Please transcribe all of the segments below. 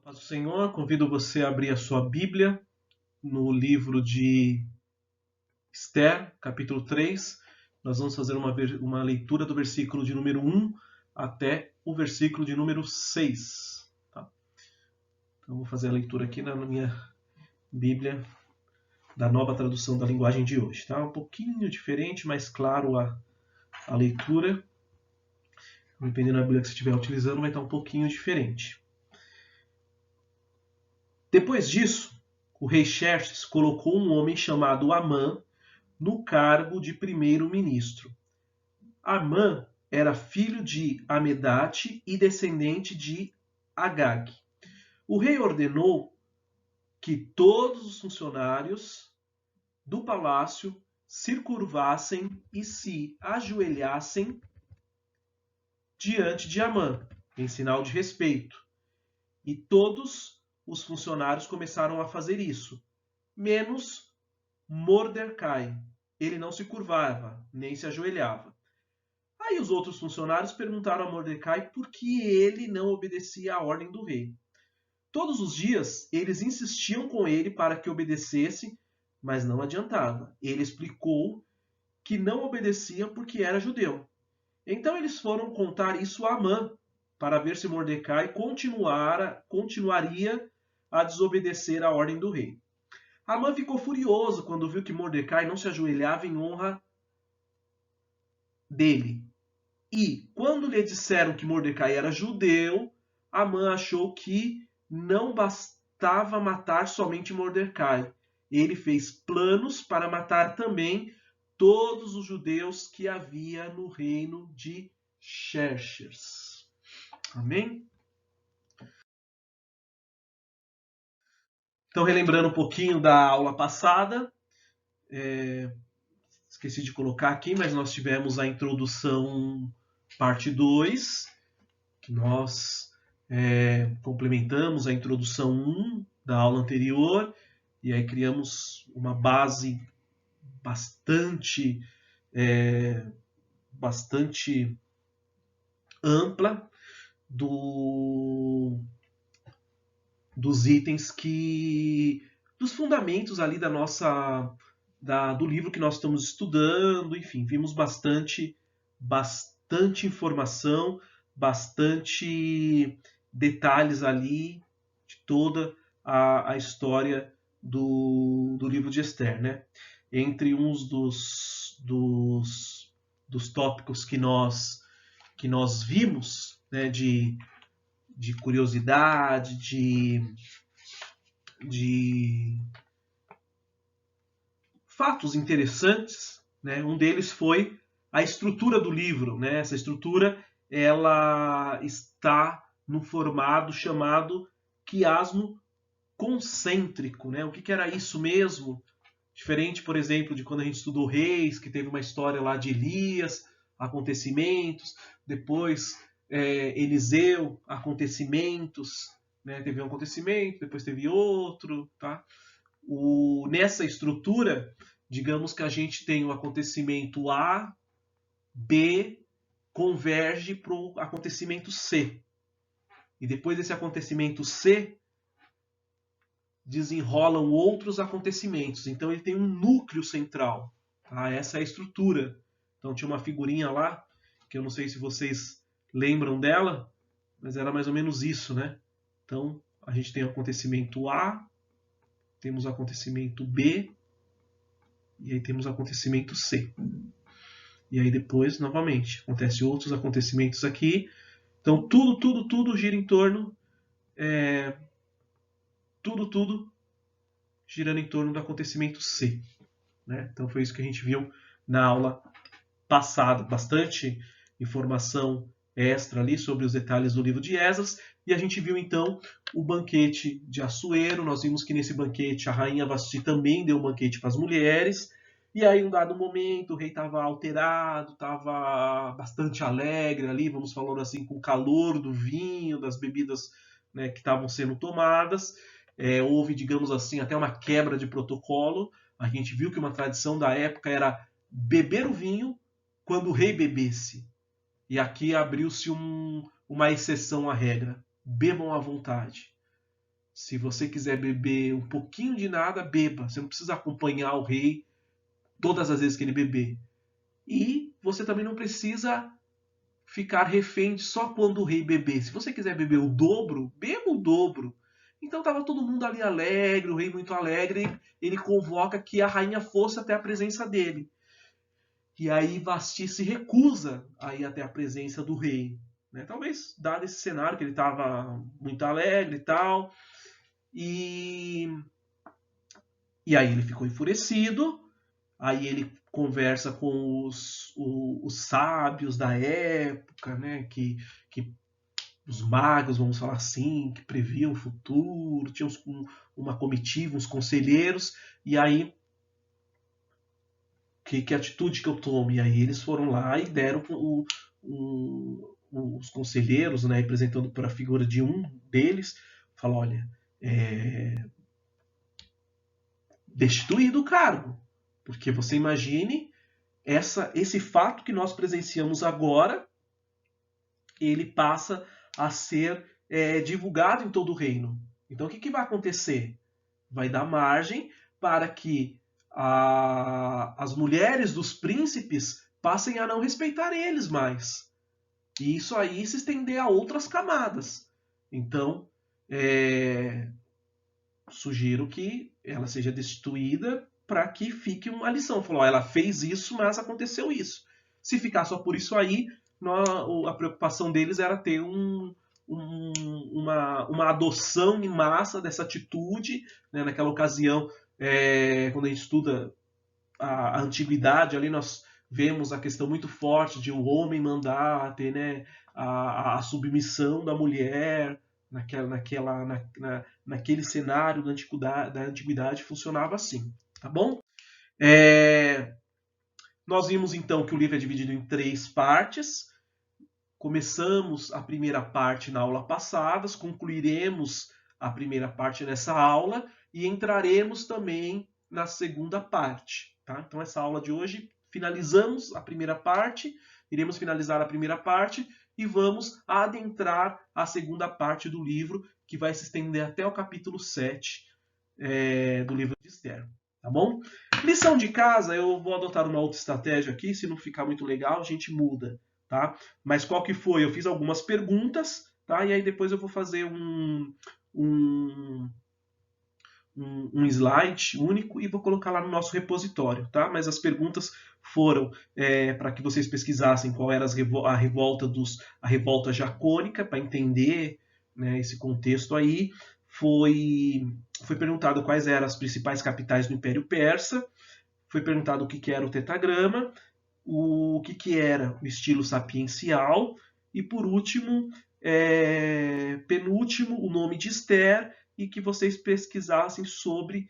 Paz do Senhor, convido você a abrir a sua Bíblia no livro de Esther, capítulo 3. Nós vamos fazer uma leitura do versículo de número 1 até o versículo de número 6. Tá? Então, vou fazer a leitura aqui na minha Bíblia, da nova tradução da linguagem de hoje. Tá? Um pouquinho diferente, mais claro a leitura. Dependendo da Bíblia que você estiver utilizando, vai estar um pouquinho diferente. Depois disso, o rei Xerxes colocou um homem chamado Amã no cargo de primeiro-ministro. Amã era filho de Amedate e descendente de Agag. O rei ordenou que todos os funcionários do palácio se curvassem e se ajoelhassem diante de Amã, em sinal de respeito. E todos os funcionários começaram a fazer isso, menos Mordecai. Ele não se curvava, nem se ajoelhava. Aí os outros funcionários perguntaram a Mordecai por que ele não obedecia à ordem do rei. Todos os dias eles insistiam com ele para que obedecesse, mas não adiantava. Ele explicou que não obedecia porque era judeu. Então eles foram contar isso a Amã, para ver se Mordecai continuaria a desobedecer à ordem do rei. Amã ficou furioso quando viu que Mordecai não se ajoelhava em honra dele. E, quando lhe disseram que Mordecai era judeu, Amã achou que não bastava matar somente Mordecai. Ele fez planos para matar também todos os judeus que havia no reino de Xerxes. Amém? Então, relembrando um pouquinho da aula passada, esqueci de colocar aqui, mas nós tivemos a introdução parte 2, que nós complementamos a introdução 1 da aula anterior, e aí criamos uma base bastante ampla dos itens dos fundamentos ali do livro que nós estamos estudando, enfim, vimos bastante informação, bastante detalhes ali de toda a história do livro de Esther, né? Entre uns dos tópicos que nós vimos, né, de curiosidade, de fatos interessantes, né? Um deles foi a estrutura do livro, né? Essa estrutura ela está no formato chamado quiasmo concêntrico, né? O que era isso mesmo? Diferente, por exemplo, de quando a gente estudou Reis, que teve uma história lá de Elias, acontecimentos, depois Eliseu, acontecimentos, né? Teve um acontecimento, depois teve outro, tá? Nessa estrutura, digamos que a gente tem o acontecimento A, B, converge para o acontecimento C. E depois desse acontecimento C, desenrolam outros acontecimentos. Então ele tem um núcleo central. Tá? Essa é a estrutura. Então tinha uma figurinha lá, que eu não sei se vocês lembram dela, mas era mais ou menos isso, né? Então a gente tem o acontecimento A, temos o acontecimento B, e aí temos o acontecimento C. E aí depois, novamente, acontece outros acontecimentos aqui. Então tudo gira em torno... Tudo girando em torno do acontecimento C. Né? Então foi isso que a gente viu na aula passada. Bastante informação extra ali sobre os detalhes do livro de Esdras. E a gente viu então o banquete de Assuero. Nós vimos que nesse banquete a rainha Vasti também deu um banquete para as mulheres. E aí, em um dado momento, o rei estava alterado, estava bastante alegre ali, vamos falando assim, com o calor do vinho, das bebidas, né, que estavam sendo tomadas. Houve, digamos assim, até uma quebra de protocolo. A gente viu que uma tradição da época era beber o vinho quando o rei bebesse. E aqui abriu-se uma exceção à regra. Bebam à vontade. Se você quiser beber um pouquinho de nada, beba. Você não precisa acompanhar o rei todas as vezes que ele beber. E você também não precisa ficar refém de só quando o rei beber. Se você quiser beber o dobro, beba o dobro. Então estava todo mundo ali alegre, o rei muito alegre. Ele convoca que a rainha fosse até a presença dele. E aí Vasti se recusa a ir até a presença do rei. Né? Talvez dado esse cenário que ele estava muito alegre e tal. E aí ele ficou enfurecido. Aí ele conversa com os sábios da época, né? Que os magos, vamos falar assim, que previam o futuro, tinham uma comitiva, uns conselheiros, e aí que atitude que eu tomo? E aí eles foram lá e deram os conselheiros, né, representando por a figura de um deles, falou, olha, destituir do cargo, porque você imagine esse fato que nós presenciamos agora, ele passa a ser divulgado em todo o reino. Então o que vai acontecer? Vai dar margem para que as mulheres dos príncipes passem a não respeitar eles mais. E isso aí se estender a outras camadas. Então, sugiro que ela seja destituída para que fique uma lição. Falou, ela fez isso, mas aconteceu isso. Se ficar só por isso aí, a preocupação deles era ter uma adoção em massa dessa atitude. Né? Naquela ocasião, quando a gente estuda a antiguidade, ali nós vemos a questão muito forte de o homem mandar ter, né, a submissão da mulher. Naquele cenário da antiguidade funcionava assim, tá bom? Nós vimos então que o livro é dividido em 3 partes. Começamos a primeira parte na aula passada, concluiremos a primeira parte nessa aula e entraremos também na segunda parte. Tá? Então, essa aula de hoje, finalizamos a primeira parte, iremos finalizar a primeira parte e vamos adentrar a segunda parte do livro, que vai se estender até o capítulo 7 do livro de Esther. Tá bom? Lição de casa, eu vou adotar uma outra estratégia aqui, se não ficar muito legal, a gente muda. Tá? Mas qual que foi? Eu fiz algumas perguntas, tá? E aí depois eu vou fazer um slide único e vou colocar lá no nosso repositório, tá? Mas as perguntas foram para que vocês pesquisassem qual era a revolta jacônica, para entender, né, esse contexto aí. Foi perguntado quais eram as principais capitais do Império Persa, foi perguntado o que era o tetagrama, o que era o estilo sapiencial, e por último, penúltimo, o nome de Esther, e que vocês pesquisassem sobre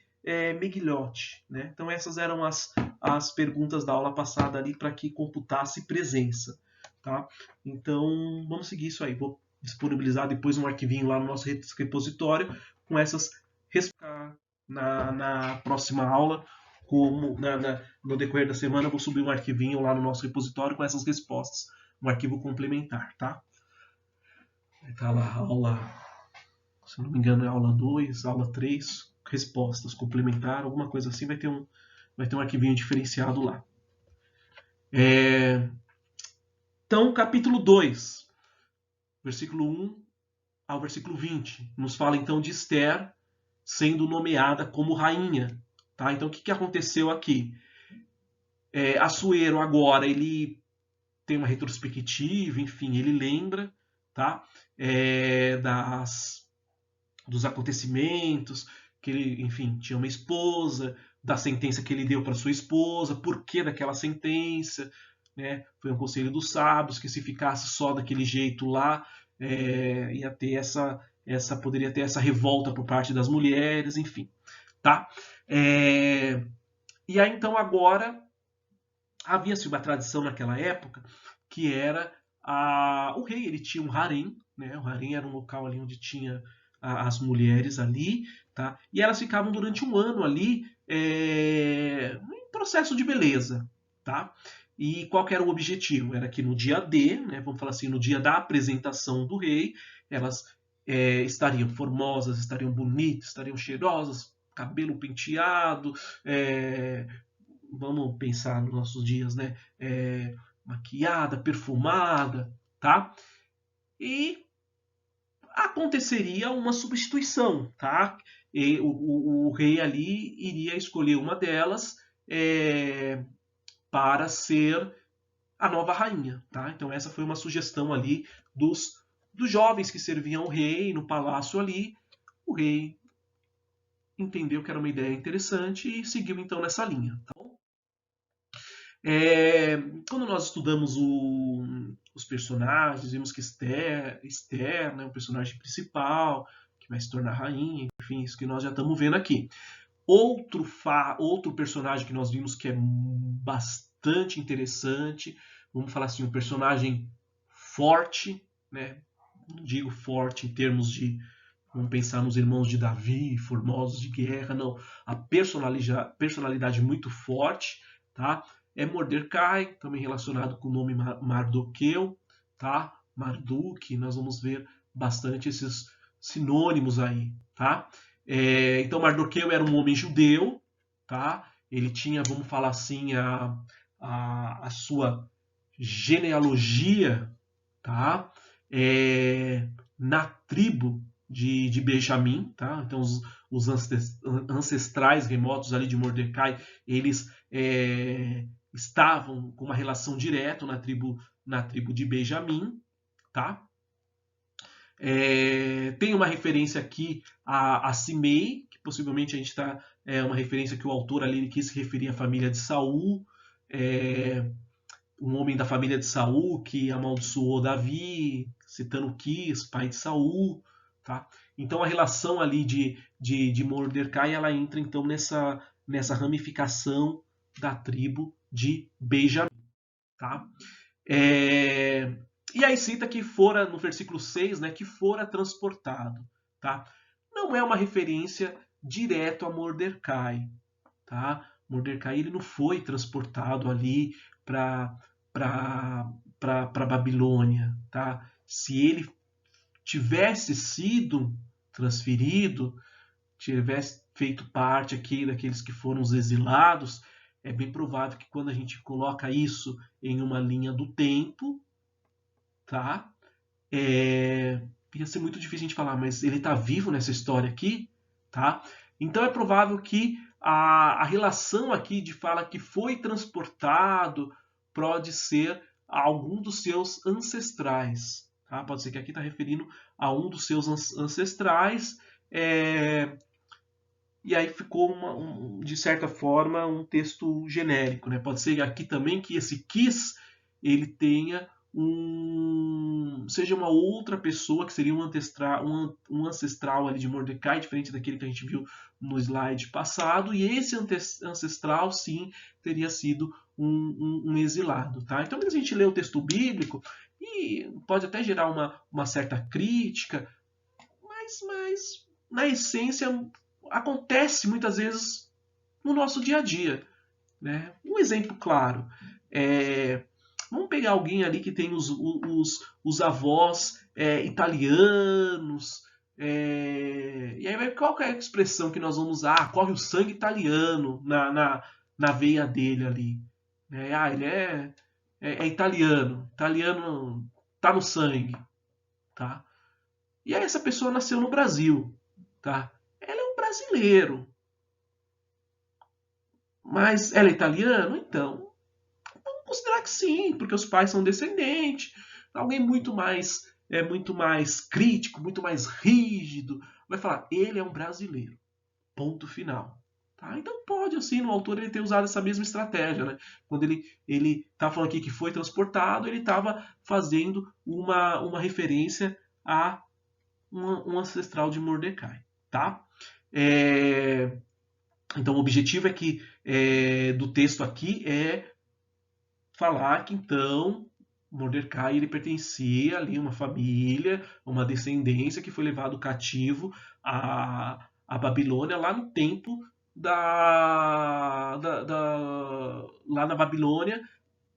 Megillote. Né? Então essas eram as perguntas da aula passada ali para que computasse presença. Tá? Então vamos seguir isso aí. Vou disponibilizar depois um arquivinho lá no nosso repositório com essas respostas na próxima aula. No decorrer da semana eu vou subir um arquivinho lá no nosso repositório com essas respostas, um arquivo complementar, tá? Tá lá, aula, se não me engano é aula 2, aula 3, respostas, complementar, alguma coisa assim, vai ter um arquivinho diferenciado lá. Então, capítulo 2, versículo 1 ao versículo 20, nos fala então de Esther sendo nomeada como rainha. Tá? Então, o que aconteceu aqui? Assuero agora, ele tem uma retrospectiva, enfim, ele lembra, tá? Dos acontecimentos, que ele, enfim, tinha uma esposa, da sentença que ele deu para sua esposa, por que daquela sentença, né? Foi um conselho dos sábios, que se ficasse só daquele jeito lá, ia ter poderia ter essa revolta por parte das mulheres, enfim, tá? E aí, então, agora, havia-se uma tradição naquela época que era o rei, ele tinha um harém, né? O harém era um local ali onde tinha as mulheres ali, tá? E elas ficavam durante um ano ali em processo de beleza, tá? E qual que era o objetivo? Era que no dia D, né, vamos falar assim, no dia da apresentação do rei, elas estariam formosas, estariam bonitas, estariam cheirosas, cabelo penteado, vamos pensar nos nossos dias, né? Maquiada, perfumada, tá? E aconteceria uma substituição, tá? E o rei ali iria escolher uma delas para ser a nova rainha, tá? Então essa foi uma sugestão ali dos jovens que serviam o rei no palácio ali. O rei entendeu que era uma ideia interessante e seguiu então nessa linha. Tá bom? Quando nós estudamos os personagens, vimos que Esther, né, o personagem principal, que vai se tornar rainha, enfim, isso que nós já estamos vendo aqui. Outro personagem que nós vimos que é bastante interessante, vamos falar assim, um personagem forte, né? Não digo forte em termos de, vamos pensar nos irmãos de Davi, formosos de guerra, não. A personalidade muito forte, tá? É Mordecai, também relacionado com o nome Mardoqueu, tá? Marduk, nós vamos ver bastante esses sinônimos aí, tá? Então Mardoqueu era um homem judeu, tá? Ele tinha, vamos falar assim, a sua genealogia, tá? Na tribo de Benjamim, tá? Então os ancestrais remotos ali de Mordecai, eles estavam com uma relação direta na tribo de Benjamim, tá? Tem uma referência aqui a Simei, que possivelmente a gente está uma referência que o autor ali ele quis se referir à família de Saul, um homem da família de Saul que amaldiçoou Davi, citando Quis, pai de Saul, tá? Então a relação ali de Mordecai ela entra então nessa ramificação da tribo de Benjamim, tá? E aí cita que fora, no versículo 6, né, que fora transportado, tá? Não é uma referência direto a Mordecai, tá? Mordecai ele não foi transportado ali para Babilônia, tá? Se ele tivesse sido transferido, tivesse feito parte aqui daqueles que foram os exilados, é bem provável que quando a gente coloca isso em uma linha do tempo, tá? Ia ser muito difícil a gente falar, mas ele está vivo nessa história aqui, tá? Então é provável que a relação aqui de fala que foi transportado pode ser a algum dos seus ancestrais, tá? Pode ser que aqui está referindo a um dos seus ancestrais, e aí ficou de certa forma um texto genérico, né? Pode ser aqui também que esse quis ele tenha seja uma outra pessoa que seria um ancestral ali de Mordecai, diferente daquele que a gente viu no slide passado, e esse ancestral sim teria sido um exilado, tá? Então quando a gente lê o texto bíblico e pode até gerar uma certa crítica, mas na essência acontece muitas vezes no nosso dia a dia, né? Um exemplo claro vamos pegar alguém ali que tem os avós italianos. E aí, qual que é a expressão que nós vamos usar? Corre o sangue italiano na veia dele ali. Ele é italiano. Italiano tá no sangue. Tá? E aí essa pessoa nasceu no Brasil. Tá? Ela é um brasileiro. Mas ela é italiana? Então, considerar que sim, porque os pais são descendentes. Alguém muito mais crítico, muito mais rígido, vai falar, ele é um brasileiro. Ponto final. Tá? Então pode, assim, no autor ele ter usado essa mesma estratégia. Né? Quando ele tá falando aqui que foi transportado, ele estava fazendo uma referência a um ancestral de Mordecai. Tá? Então o objetivo é que do texto aqui é falar que então Mordecai ele pertencia ali a uma família, uma descendência que foi levado cativo à Babilônia lá no tempo lá na Babilônia,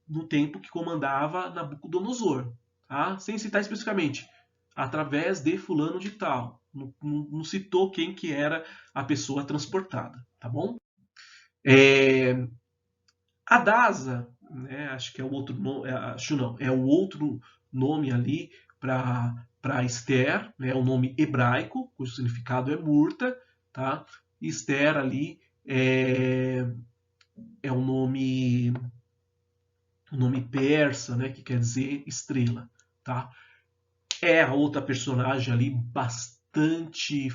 no tempo que comandava Nabucodonosor, tá? Sem citar especificamente através de fulano de tal. Não citou quem que era a pessoa transportada, tá bom? Adasa, né, acho que é o outro nome, acho não, é o outro nome ali para Esther, né, o nome hebraico, cujo significado é murta, tá? Esther ali é um nome persa, né, que quer dizer estrela, tá? É a outra personagem ali bastante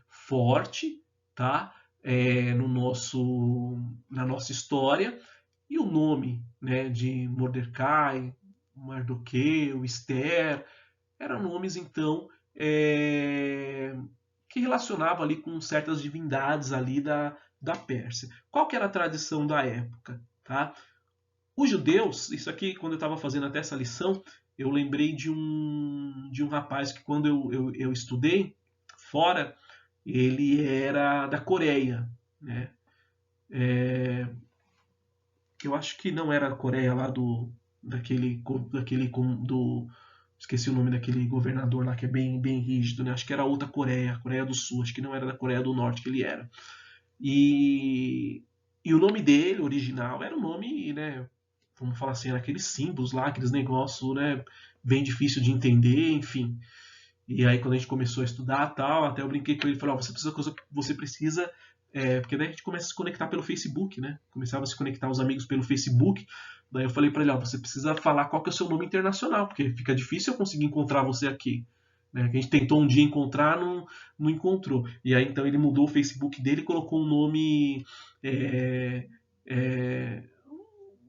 forte, tá? No na nossa história. E o nome, né, de Mordecai, Mardoqueu, Esther, eram nomes, então, que relacionavam ali com certas divindades ali da Pérsia. Qual que era a tradição da época? Tá? Os judeus, isso aqui, quando eu estava fazendo até essa lição, eu lembrei de um rapaz que, quando eu estudei fora, ele era da Coreia, né? Eu acho que não era a Coreia lá do esqueci o nome daquele governador lá que é bem rígido, né? Acho que era outra Coreia, a Coreia do Sul, acho que não era da Coreia do Norte que ele era. E o nome dele, original, era um nome, né? Vamos falar assim, era aqueles símbolos lá, aqueles negócios, né? Bem difícil de entender, enfim. E aí, quando a gente começou a estudar tal, até eu brinquei com ele e falei: você precisa. Porque daí a gente começa a se conectar pelo Facebook, né? Começava a se conectar os amigos pelo Facebook. Daí eu falei para ele: você precisa falar qual que é o seu nome internacional, porque fica difícil eu conseguir encontrar você aqui. Né? A gente tentou um dia encontrar, não encontrou. E aí então ele mudou o Facebook dele e colocou um nome. É, é,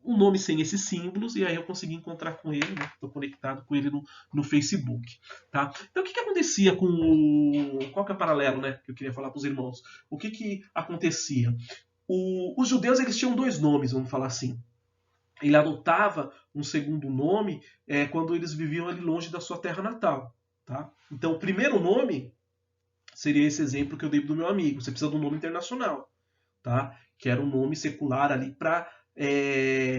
um nome sem esses símbolos, e aí eu consegui encontrar com ele, né? Estou conectado com ele no Facebook. Tá? Então o que acontecia com o. Qual que é o paralelo, né? Que eu queria falar para os irmãos? O que acontecia? Os judeus eles tinham dois nomes, vamos falar assim. Ele adotava um segundo nome quando eles viviam ali longe da sua terra natal. Tá? Então o primeiro nome seria esse exemplo que eu dei do meu amigo. Você precisa de um nome internacional, tá? Que era um nome secular ali para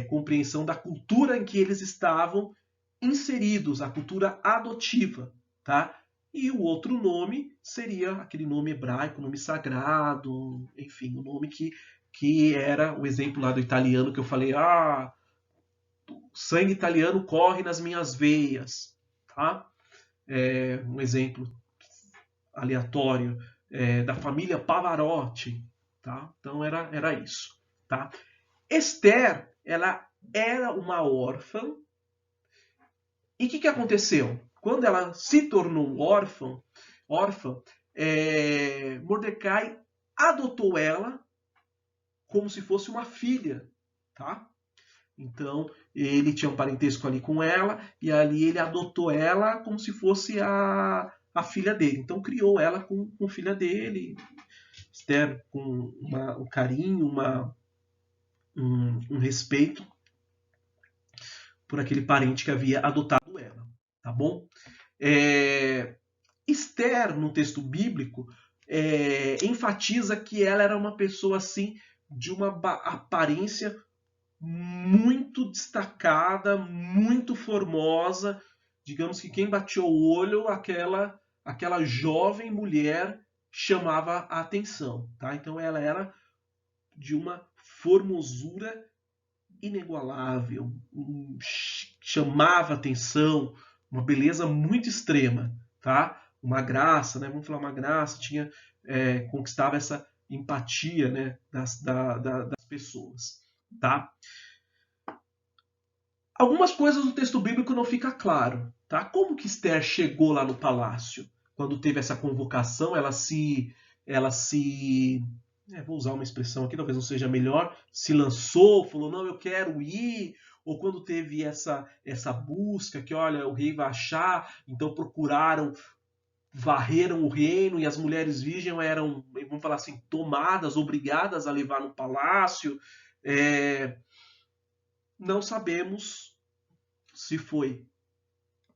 compreensão da cultura em que eles estavam inseridos, a cultura adotiva, tá? E o outro nome seria aquele nome hebraico, nome sagrado, enfim, o nome que era o exemplo lá do italiano que eu falei, sangue italiano corre nas minhas veias, tá? Um exemplo aleatório da família Pavarotti, tá? Então era isso, tá? Esther, ela era uma órfã. E o que aconteceu? Quando ela se tornou órfã, Mordecai adotou ela como se fosse uma filha, tá? Então, ele tinha um parentesco ali com ela, e ali ele adotou ela como se fosse a filha dele. Então, criou ela com filha dele. Esther com um carinho, um respeito por aquele parente que havia adotado ela, tá bom? Esther, no texto bíblico, enfatiza que ela era uma pessoa assim de uma aparência muito destacada, muito formosa. Digamos que quem batia o olho, aquela jovem mulher chamava a atenção, tá? Então ela era de uma formosura inigualável, chamava atenção, uma beleza muito extrema, tá? Uma graça, né? Vamos falar uma graça, conquistava essa empatia, né? Das pessoas, tá? Algumas coisas no texto bíblico não fica claro, tá? Como que Esther chegou lá no palácio? Quando teve essa convocação, ela se vou usar uma expressão aqui, talvez não seja melhor, se lançou, falou, não, eu quero ir, ou quando teve essa busca, que olha, o rei vai achar, então procuraram, varreram o reino, e as mulheres virgens eram, vamos falar assim, tomadas, obrigadas a levar no palácio. Não sabemos se foi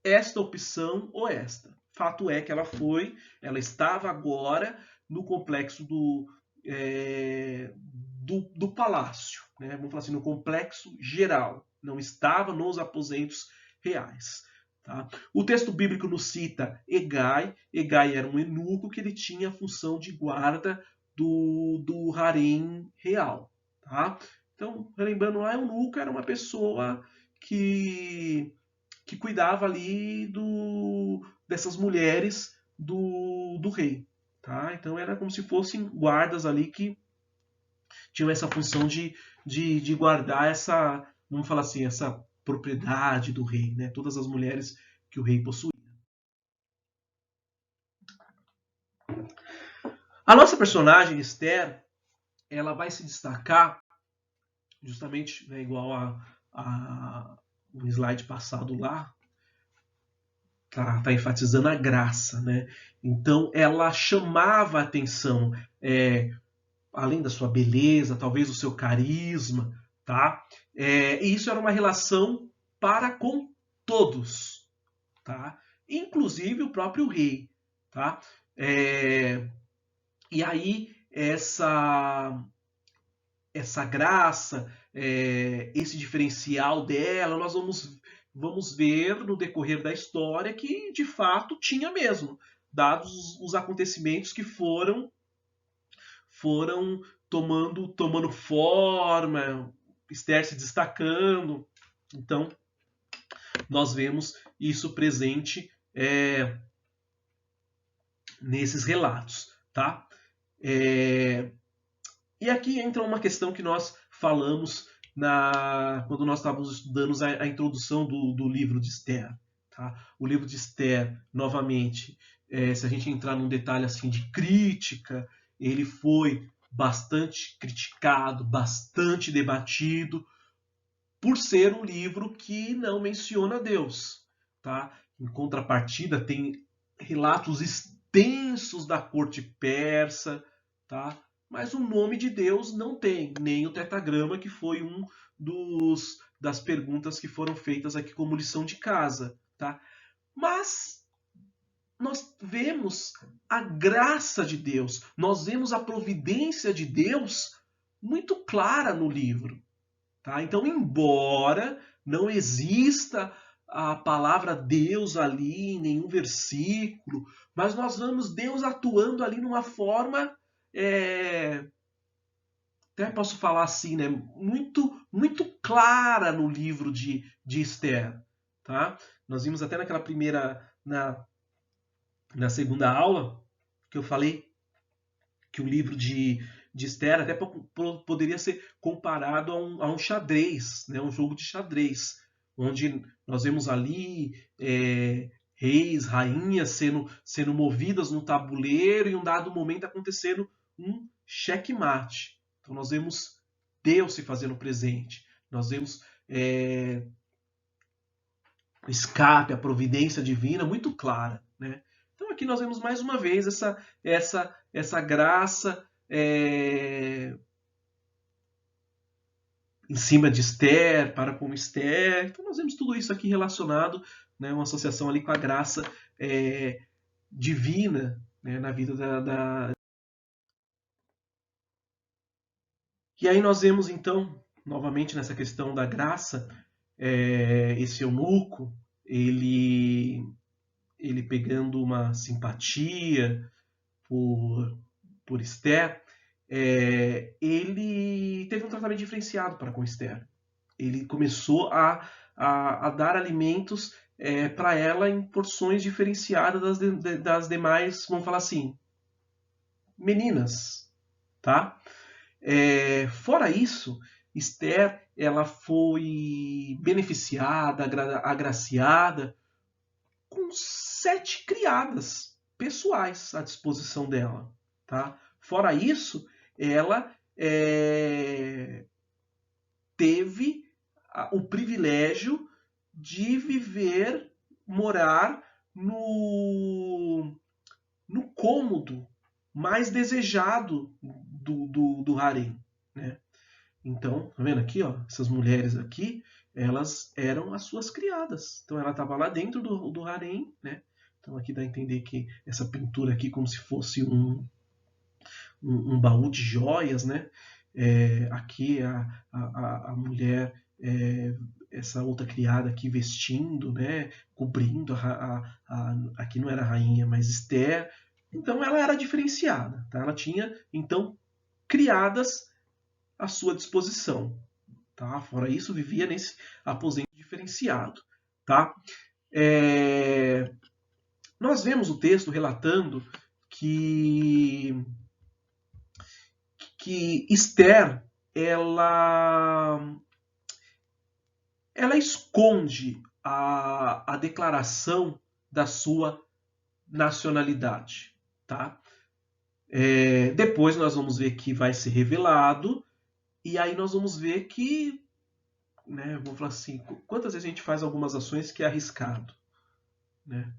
esta opção ou esta. Fato é que ela estava agora no complexo do palácio, né? Vamos falar assim, no complexo geral, não estava nos aposentos reais. Tá? O texto bíblico nos cita Hegai. Hegai era um eunuco que ele tinha a função de guarda do harém real. Tá? Então, lembrando lá, eunuco era uma pessoa que cuidava ali dessas mulheres do rei. Tá? Então era como se fossem guardas ali que tinham essa função de guardar essa, vamos falar assim, essa propriedade do rei, né? Todas as mulheres que o rei possuía. A nossa personagem, Esther, ela vai se destacar justamente, né, igual a o slide passado lá, tá enfatizando a graça, né? Então ela chamava a atenção, além da sua beleza, talvez o seu carisma, tá? E isso era uma relação para com todos, tá? Inclusive o próprio rei, tá? E aí essa graça, esse diferencial dela, nós vamos ver no decorrer da história que de fato tinha mesmo, dados os acontecimentos que foram tomando forma, Esther se destacando. Então, nós vemos isso presente nesses relatos, tá? E aqui entra uma questão que nós falamos quando nós estávamos estudando a introdução do livro de Esther. Tá? O livro de Esther, novamente, se a gente entrar num detalhe assim de crítica, ele foi bastante criticado, bastante debatido, por ser um livro que não menciona Deus. Tá? Em contrapartida, tem relatos extensos da corte persa, tá? Mas o nome de Deus não tem, nem o tetragrama, que foi das perguntas que foram feitas aqui como lição de casa. Tá? Mas nós vemos a graça de Deus, nós vemos a providência de Deus muito clara no livro. Tá? Então, embora não exista a palavra Deus ali em nenhum versículo, mas nós vemos Deus atuando ali numa forma, até posso falar assim, né, muito clara no livro de Esther. Tá? Nós vimos até naquela na segunda aula, que eu falei que o livro de Esther até poderia ser comparado a um xadrez, né? Um jogo de xadrez, onde nós vemos ali reis, rainhas sendo movidas no tabuleiro e em um dado momento acontecendo um checkmate. Então nós vemos Deus se fazendo presente, nós vemos o escape, a providência divina muito clara, né? Então aqui nós vemos mais uma vez essa graça em cima de Esther, para com Esther. Então nós vemos tudo isso aqui relacionado, né, uma associação ali com a graça divina, né, na vida E aí nós vemos então, novamente nessa questão da graça, esse eunuco, ele pegando uma simpatia por Esther, ele teve um tratamento diferenciado para com Esther. Ele começou a dar alimentos para ela em porções diferenciadas das demais, vamos falar assim, meninas, tá? Fora isso, Esther ela foi beneficiada, agraciada com 7 criadas pessoais à disposição dela. Tá? Fora isso, ela teve o privilégio de morar no cômodo mais desejado do harém. Né? Então, tá vendo aqui, ó, essas mulheres aqui, elas eram as suas criadas. Então ela estava lá dentro do harém, né? Então aqui dá a entender que essa pintura aqui como se fosse um baú de joias, né? Aqui a mulher essa outra criada aqui vestindo, né, cobrindo aqui não era a rainha, mas Esther. Então ela era diferenciada, tá? Ela tinha então criadas à sua disposição, tá? Fora isso, vivia nesse aposento diferenciado, tá? Nós vemos o texto relatando que Esther ela esconde a declaração da sua nacionalidade, tá? Depois nós vamos ver que vai ser revelado, e aí nós vamos ver que, né, vamos falar assim, quantas vezes a gente faz algumas ações que é arriscado, né?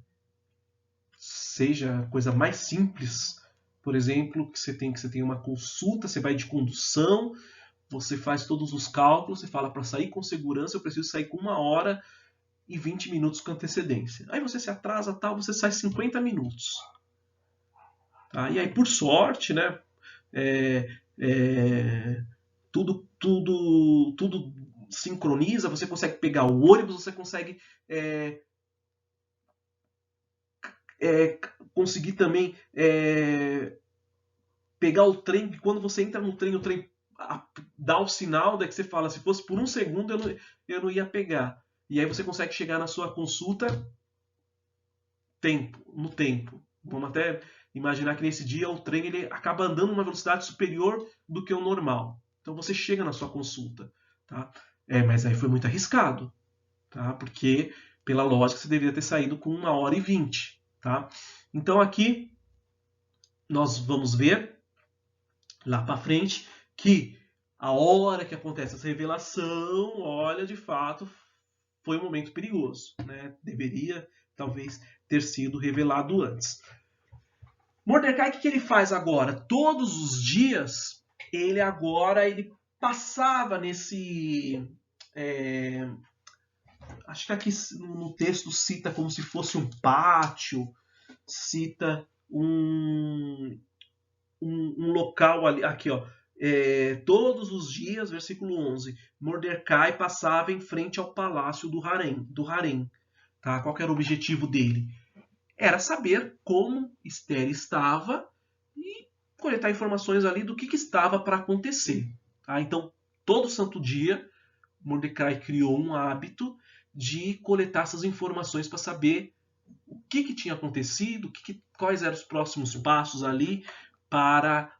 Seja a coisa mais simples, por exemplo, que você tem uma consulta, você vai de condução, você faz todos os cálculos, você fala para sair com segurança, eu preciso sair com 1 hora e 20 minutos com antecedência. Aí você se atrasa, tal, você sai 50 minutos. Tá? E aí, por sorte, né, tudo sincroniza, você consegue pegar o ônibus, você consegue conseguir também pegar o trem, que quando você entra no trem, o trem dá o sinal, daí que você fala, se fosse por 1 segundo eu não ia pegar. E aí você consegue chegar na sua consulta no tempo. Vamos até imaginar que nesse dia o trem ele acaba andando numa velocidade superior do que o normal. Então você chega na sua consulta. Tá? Mas aí foi muito arriscado. Tá? Porque, pela lógica, você deveria ter saído com 1 hora e 20. Tá? Então aqui nós vamos ver lá para frente que a hora que acontece essa revelação, olha, de fato, foi um momento perigoso, né? Deveria, talvez, ter sido revelado antes. Mordecai, o que ele faz agora? Todos os dias, ele passava nesse... acho que aqui no texto cita como se fosse um pátio, cita um local ali, aqui, ó. Todos os dias, versículo 11, Mordecai passava em frente ao palácio do harém. Tá? Qual era o objetivo dele? Era saber como Esther estava e coletar informações ali do que estava para acontecer. Tá? Então, todo santo dia, Mordecai criou um hábito de coletar essas informações para saber o que tinha acontecido, quais eram os próximos passos ali para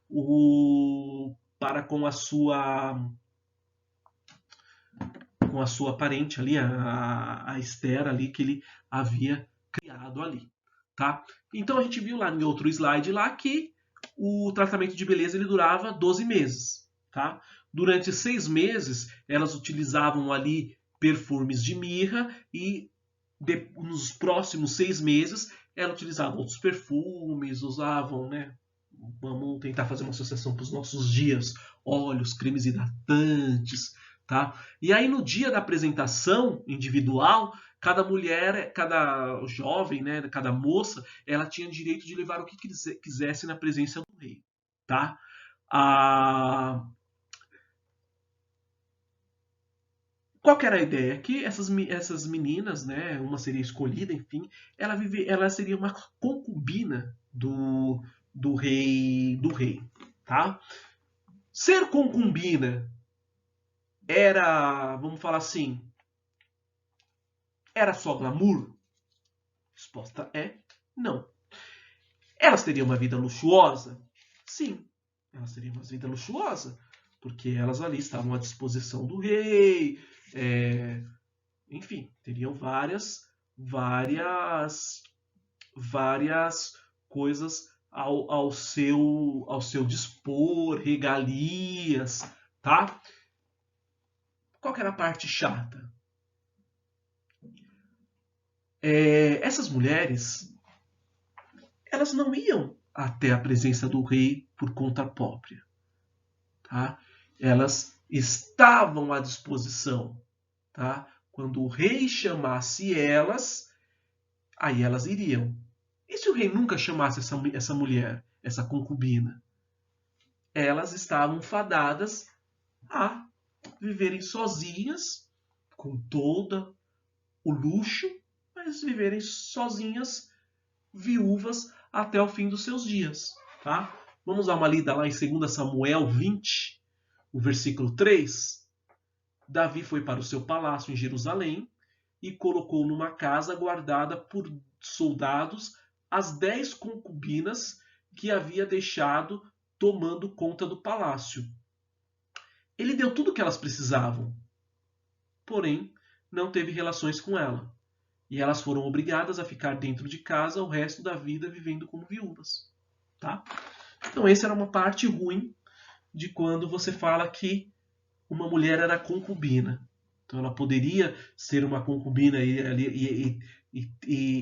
com a sua parente ali, a Esther ali, que ele havia criado ali. Tá? Então a gente viu lá em outro slide lá que o tratamento de beleza ele durava 12 meses. Tá? Durante 6 meses, elas utilizavam ali perfumes de mirra e nos próximos 6 meses, ela utilizava outros perfumes, usavam, né? Vamos tentar fazer uma associação para os nossos dias, óleos, cremes hidratantes, tá? E aí no dia da apresentação individual, cada mulher, cada jovem, né, cada moça, ela tinha direito de levar o que quisesse na presença do rei, tá? Qual que era a ideia? Que essas meninas, né, uma seria escolhida, enfim, ela seria uma concubina do rei, tá? Ser concubina era, vamos falar assim, era só glamour? Resposta é não. Elas teriam uma vida luxuosa? Sim, elas teriam uma vida luxuosa, porque elas ali estavam à disposição do rei, enfim, teriam várias coisas ao seu dispor, regalias, tá? Qual que era a parte chata? Essas mulheres, elas não iam até a presença do rei por conta própria, tá? Elas estavam à disposição, tá? Quando o rei chamasse elas, aí elas iriam. E se o rei nunca chamasse essa mulher, essa concubina? Elas estavam fadadas a viverem sozinhas, com todo o luxo, mas viverem sozinhas, viúvas, até o fim dos seus dias. Tá? Vamos dar uma lida lá em 2 Samuel 20, o versículo 3. Davi foi para o seu palácio em Jerusalém e colocou numa casa guardada por soldados as 10 concubinas que havia deixado tomando conta do palácio. Ele deu tudo o que elas precisavam, porém não teve relações com ela. E elas foram obrigadas a ficar dentro de casa o resto da vida vivendo como viúvas. Tá? Então essa era uma parte ruim de quando você fala que uma mulher era concubina. Então ela poderia ser uma concubina e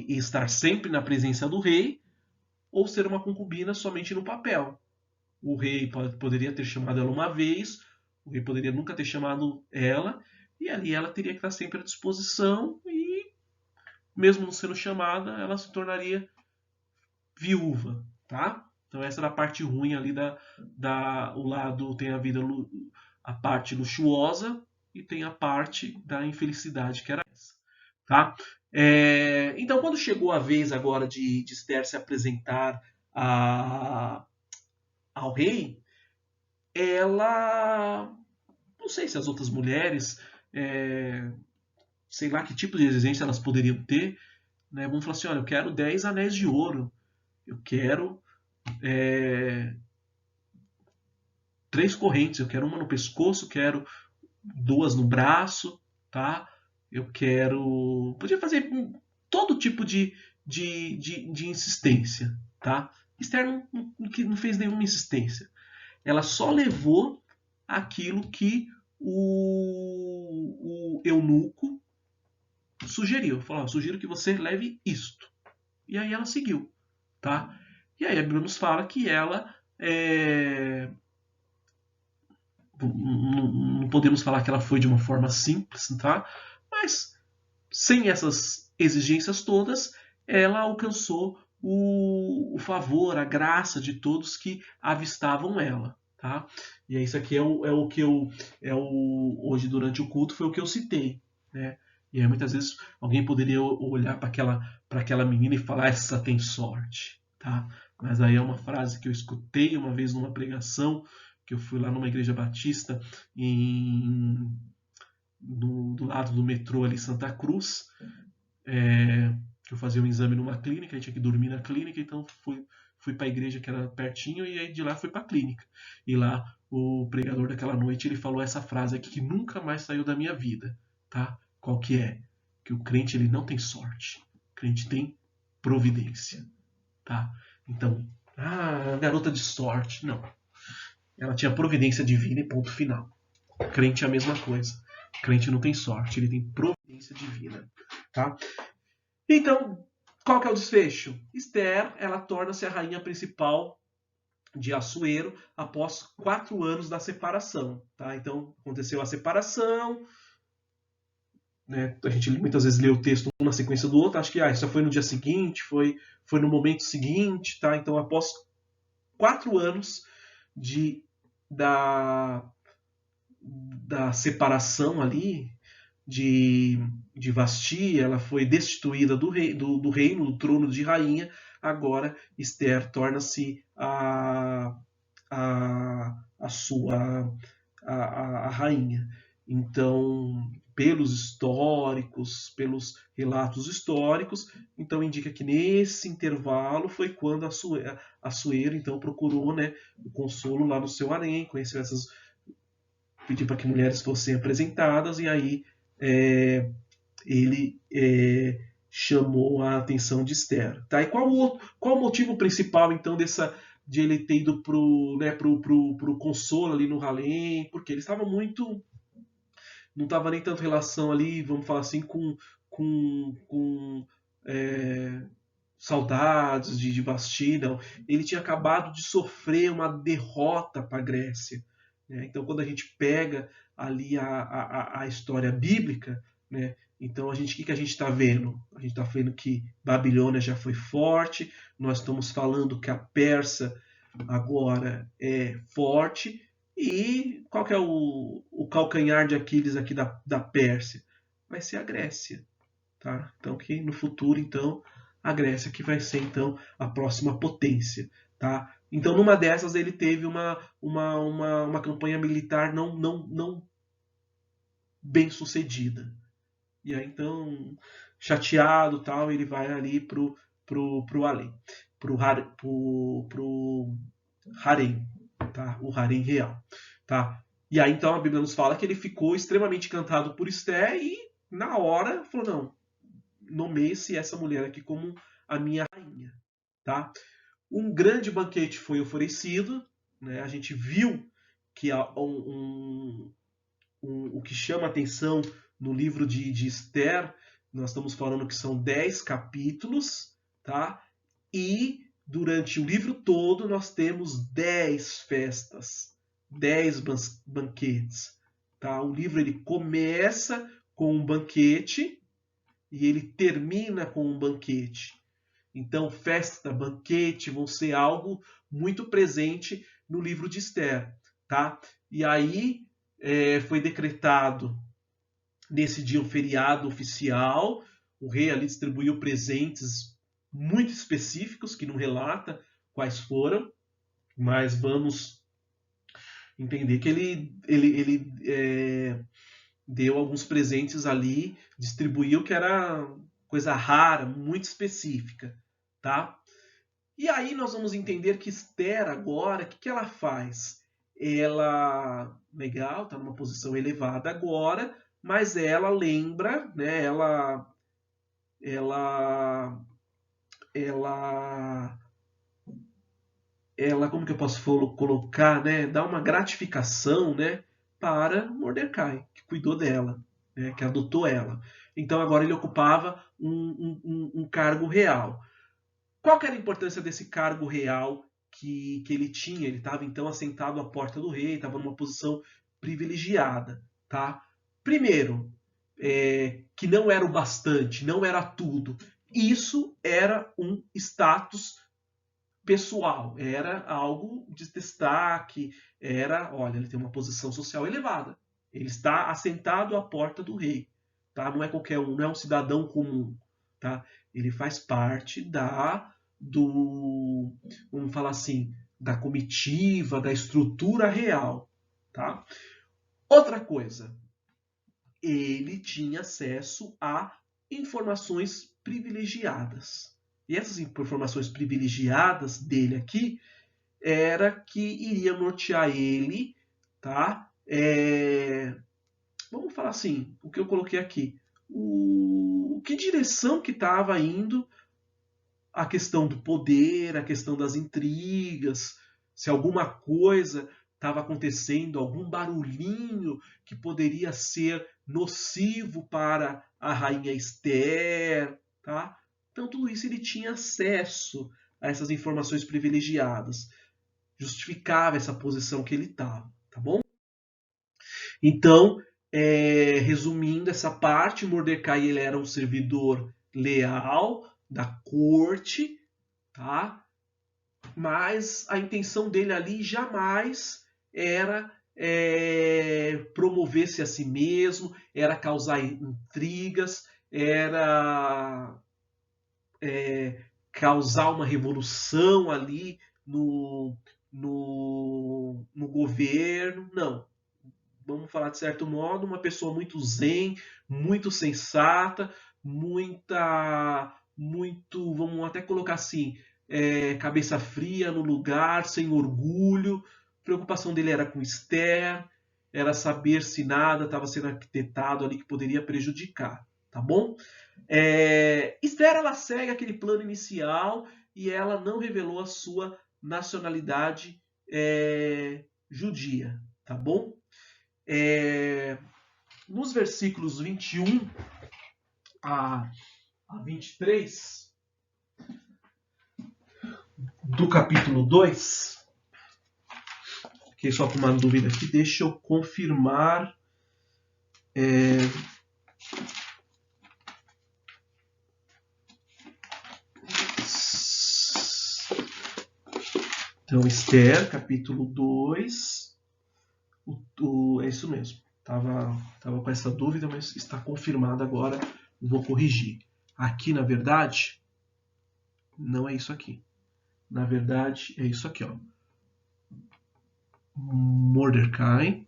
estar sempre na presença do rei, ou ser uma concubina somente no papel. O rei poderia ter chamado ela uma vez, o rei poderia nunca ter chamado ela, e ali ela teria que estar sempre à disposição, e mesmo não sendo chamada, ela se tornaria viúva. Tá? Então essa era a parte ruim ali o lado tem a parte luxuosa e tem a parte da infelicidade, que era essa. Tá? Então, quando chegou a vez agora de Esther se apresentar ao rei, ela, não sei se as outras mulheres, sei lá que tipo de exigência elas poderiam ter, né? Vamos falar assim, olha, eu quero 10 anéis de ouro, eu quero 3 correntes, eu quero uma no pescoço, quero 2 no braço, tá? Eu quero... Podia fazer todo tipo de insistência, tá? Esther não fez nenhuma insistência. Ela só levou aquilo que o eunuco sugeriu. Falou, sugiro que você leve isto. E aí ela seguiu, tá? E aí a Bíblia nos fala que ela não podemos falar que ela foi de uma forma simples, tá? Mas sem essas exigências todas, ela alcançou o favor, a graça de todos que avistavam ela. Tá? E isso aqui é o que hoje durante o culto foi o que eu citei. Né? E aí muitas vezes alguém poderia olhar para aquela menina e falar, essa tem sorte. Tá? Mas aí é uma frase que eu escutei uma vez numa pregação, que eu fui lá numa igreja batista do lado do metrô ali em Santa Cruz, que eu fazia um exame numa clínica, eu tinha que dormir na clínica, então fui para a igreja que era pertinho, e aí de lá fui para a clínica. E lá o pregador daquela noite, ele falou essa frase aqui que nunca mais saiu da minha vida, tá? Qual que é? Que o crente ele não tem sorte, o crente tem providência, tá? Então, garota de sorte, não. Ela tinha providência divina e ponto final. O crente é a mesma coisa. O crente não tem sorte, ele tem providência divina, tá? Então, qual que é o desfecho? Esther, ela torna-se a rainha principal de Assuero após 4 anos da separação. Tá? Então, aconteceu a separação. Né? A gente muitas vezes lê o texto um na sequência do outro. Acho que isso foi no dia seguinte, foi no momento seguinte. Tá? Então, após 4 anos da separação ali, de Vasti, ela foi destituída do reino, do trono de rainha. Agora Esther torna-se a rainha. Então, pelos históricos, pelos relatos históricos, então indica que nesse intervalo foi quando Assuero então procurou, né, o consolo lá no seu harém, conheceu pediu para que mulheres fossem apresentadas, e aí ele chamou a atenção de Esther. Tá? E qual o motivo principal, então, de ele ter ido pro consolo ali no harém? Porque ele estava muito... Não estava nem tanto relação ali, vamos falar assim, com saudades de Vasti, não. Ele tinha acabado de sofrer uma derrota para a Grécia. Né? Então, quando a gente pega ali a história bíblica, né? Então, o que a gente está vendo? A gente está vendo que Babilônia já foi forte, nós estamos falando que a Pérsia agora é forte, e qual que é o calcanhar de Aquiles aqui da Pérsia? vai ser a Grécia. Tá? Então, que no futuro, então, a Grécia que vai ser, então, a próxima potência. Tá? Então, numa dessas, ele teve uma campanha militar não bem sucedida. E aí, então, chateado, tal, ele vai ali pro além, pro harém, tá? O harém real, tá? E aí, então, a Bíblia nos fala que ele ficou extremamente encantado por Esther e, na hora, falou, não, nomeie-se essa mulher aqui como a minha rainha, tá? Um grande banquete foi oferecido, né? A gente viu que o que chama atenção no livro de Esther, nós estamos falando que são 10 capítulos, tá? E durante o livro todo nós temos 10 festas, 10 banquetes, tá? O livro ele começa com um banquete e ele termina com um banquete. Então, festa, banquete vão ser algo muito presente no livro de Esther, tá? E aí foi decretado nesse dia um feriado oficial. O rei ali distribuiu presentes muito específicos que não relata quais foram, mas vamos entender que ele deu alguns presentes ali, distribuiu que era coisa rara, muito específica, tá? E aí nós vamos entender que Esther agora, o que ela faz? Ela, legal, está numa posição elevada agora, mas ela lembra, né? Ela, como que eu posso colocar, né? Dá uma gratificação, né? Para Mordecai, que cuidou dela, né? Que adotou ela. Então agora ele ocupava um cargo real. Qual que era a importância desse cargo real que ele tinha? Ele estava então assentado à porta do rei, estava numa posição privilegiada, tá? Primeiro, que não era o bastante, não era tudo. Isso era um status pessoal, era algo de destaque, olha, ele tem uma posição social elevada. Ele está assentado à porta do rei, tá? Não é qualquer um, não é um cidadão comum, tá? Ele faz parte vamos falar assim, da comitiva, da estrutura real, tá? Outra coisa, ele tinha acesso a informações privilegiadas. E essas informações privilegiadas dele aqui era que iria nortear ele, tá? Vamos falar assim, o que eu coloquei aqui. Que direção que estava indo a questão do poder, a questão das intrigas, se alguma coisa estava acontecendo, algum barulhinho que poderia ser nocivo para a rainha Esther, tá? Então tudo isso ele tinha acesso a essas informações privilegiadas, justificava essa posição que ele estava, tá bom? Então, resumindo essa parte, Mordecai ele era um servidor leal da corte, tá? Mas a intenção dele ali jamais era promover-se a si mesmo, era causar intrigas, era causar uma revolução ali no governo. Não. Vamos falar de certo modo, uma pessoa muito zen, muito sensata, vamos até colocar assim, cabeça fria no lugar, sem orgulho. A preocupação dele era com Esther, era saber se nada estava sendo arquitetado ali que poderia prejudicar, tá bom? Esther, ela segue aquele plano inicial e ela não revelou a sua nacionalidade judia, tá bom? Nos versículos 21 a 23 do capítulo 2, fiquei só com uma dúvida aqui, deixa eu confirmar. Então, Esther, capítulo 2, é isso mesmo. Tava com essa dúvida, mas está confirmada agora. Vou corrigir. Aqui, na verdade, não é isso aqui. Na verdade, é isso aqui, ó. Mordecai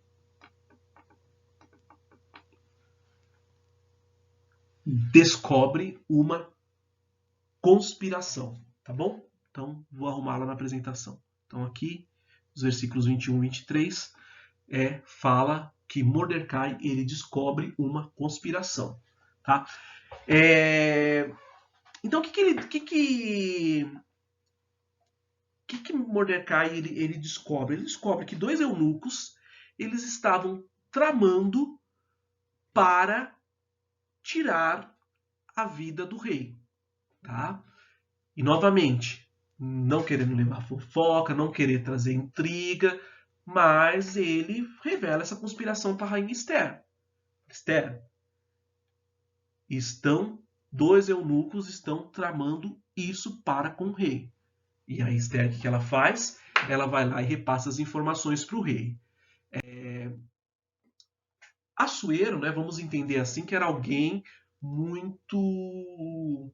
descobre uma conspiração, tá bom? Então, vou arrumá-la na apresentação. Então, aqui, os versículos 21 e 23, fala que Mordecai ele descobre uma conspiração, tá? Então, o que Mordecai ele descobre? Ele descobre que dois eunucos eles estavam tramando para tirar a vida do rei, tá? E novamente, não querendo levar fofoca, não querer trazer intriga, mas ele revela essa conspiração para a rainha Esther. Esther, dois eunucos estão tramando isso para com o rei. E a Esther, o que ela faz? Ela vai lá e repassa as informações para o rei. Assuero, né, vamos entender assim, que era alguém muito,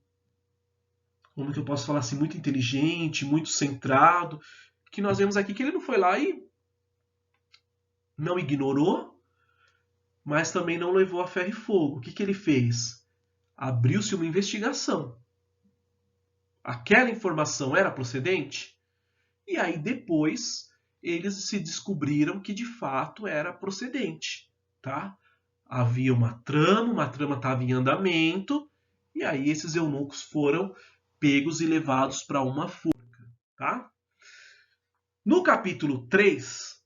como que eu posso falar assim, muito inteligente, muito centrado, que nós vemos aqui que ele não foi lá e não ignorou, mas também não levou a ferro e fogo. O que ele fez? Abriu-se uma investigação. Aquela informação era procedente? E aí depois eles se descobriram que de fato era procedente, tá? Havia uma trama estava em andamento, e aí esses eunucos foram pegos e levados para uma forca, tá? No capítulo 3,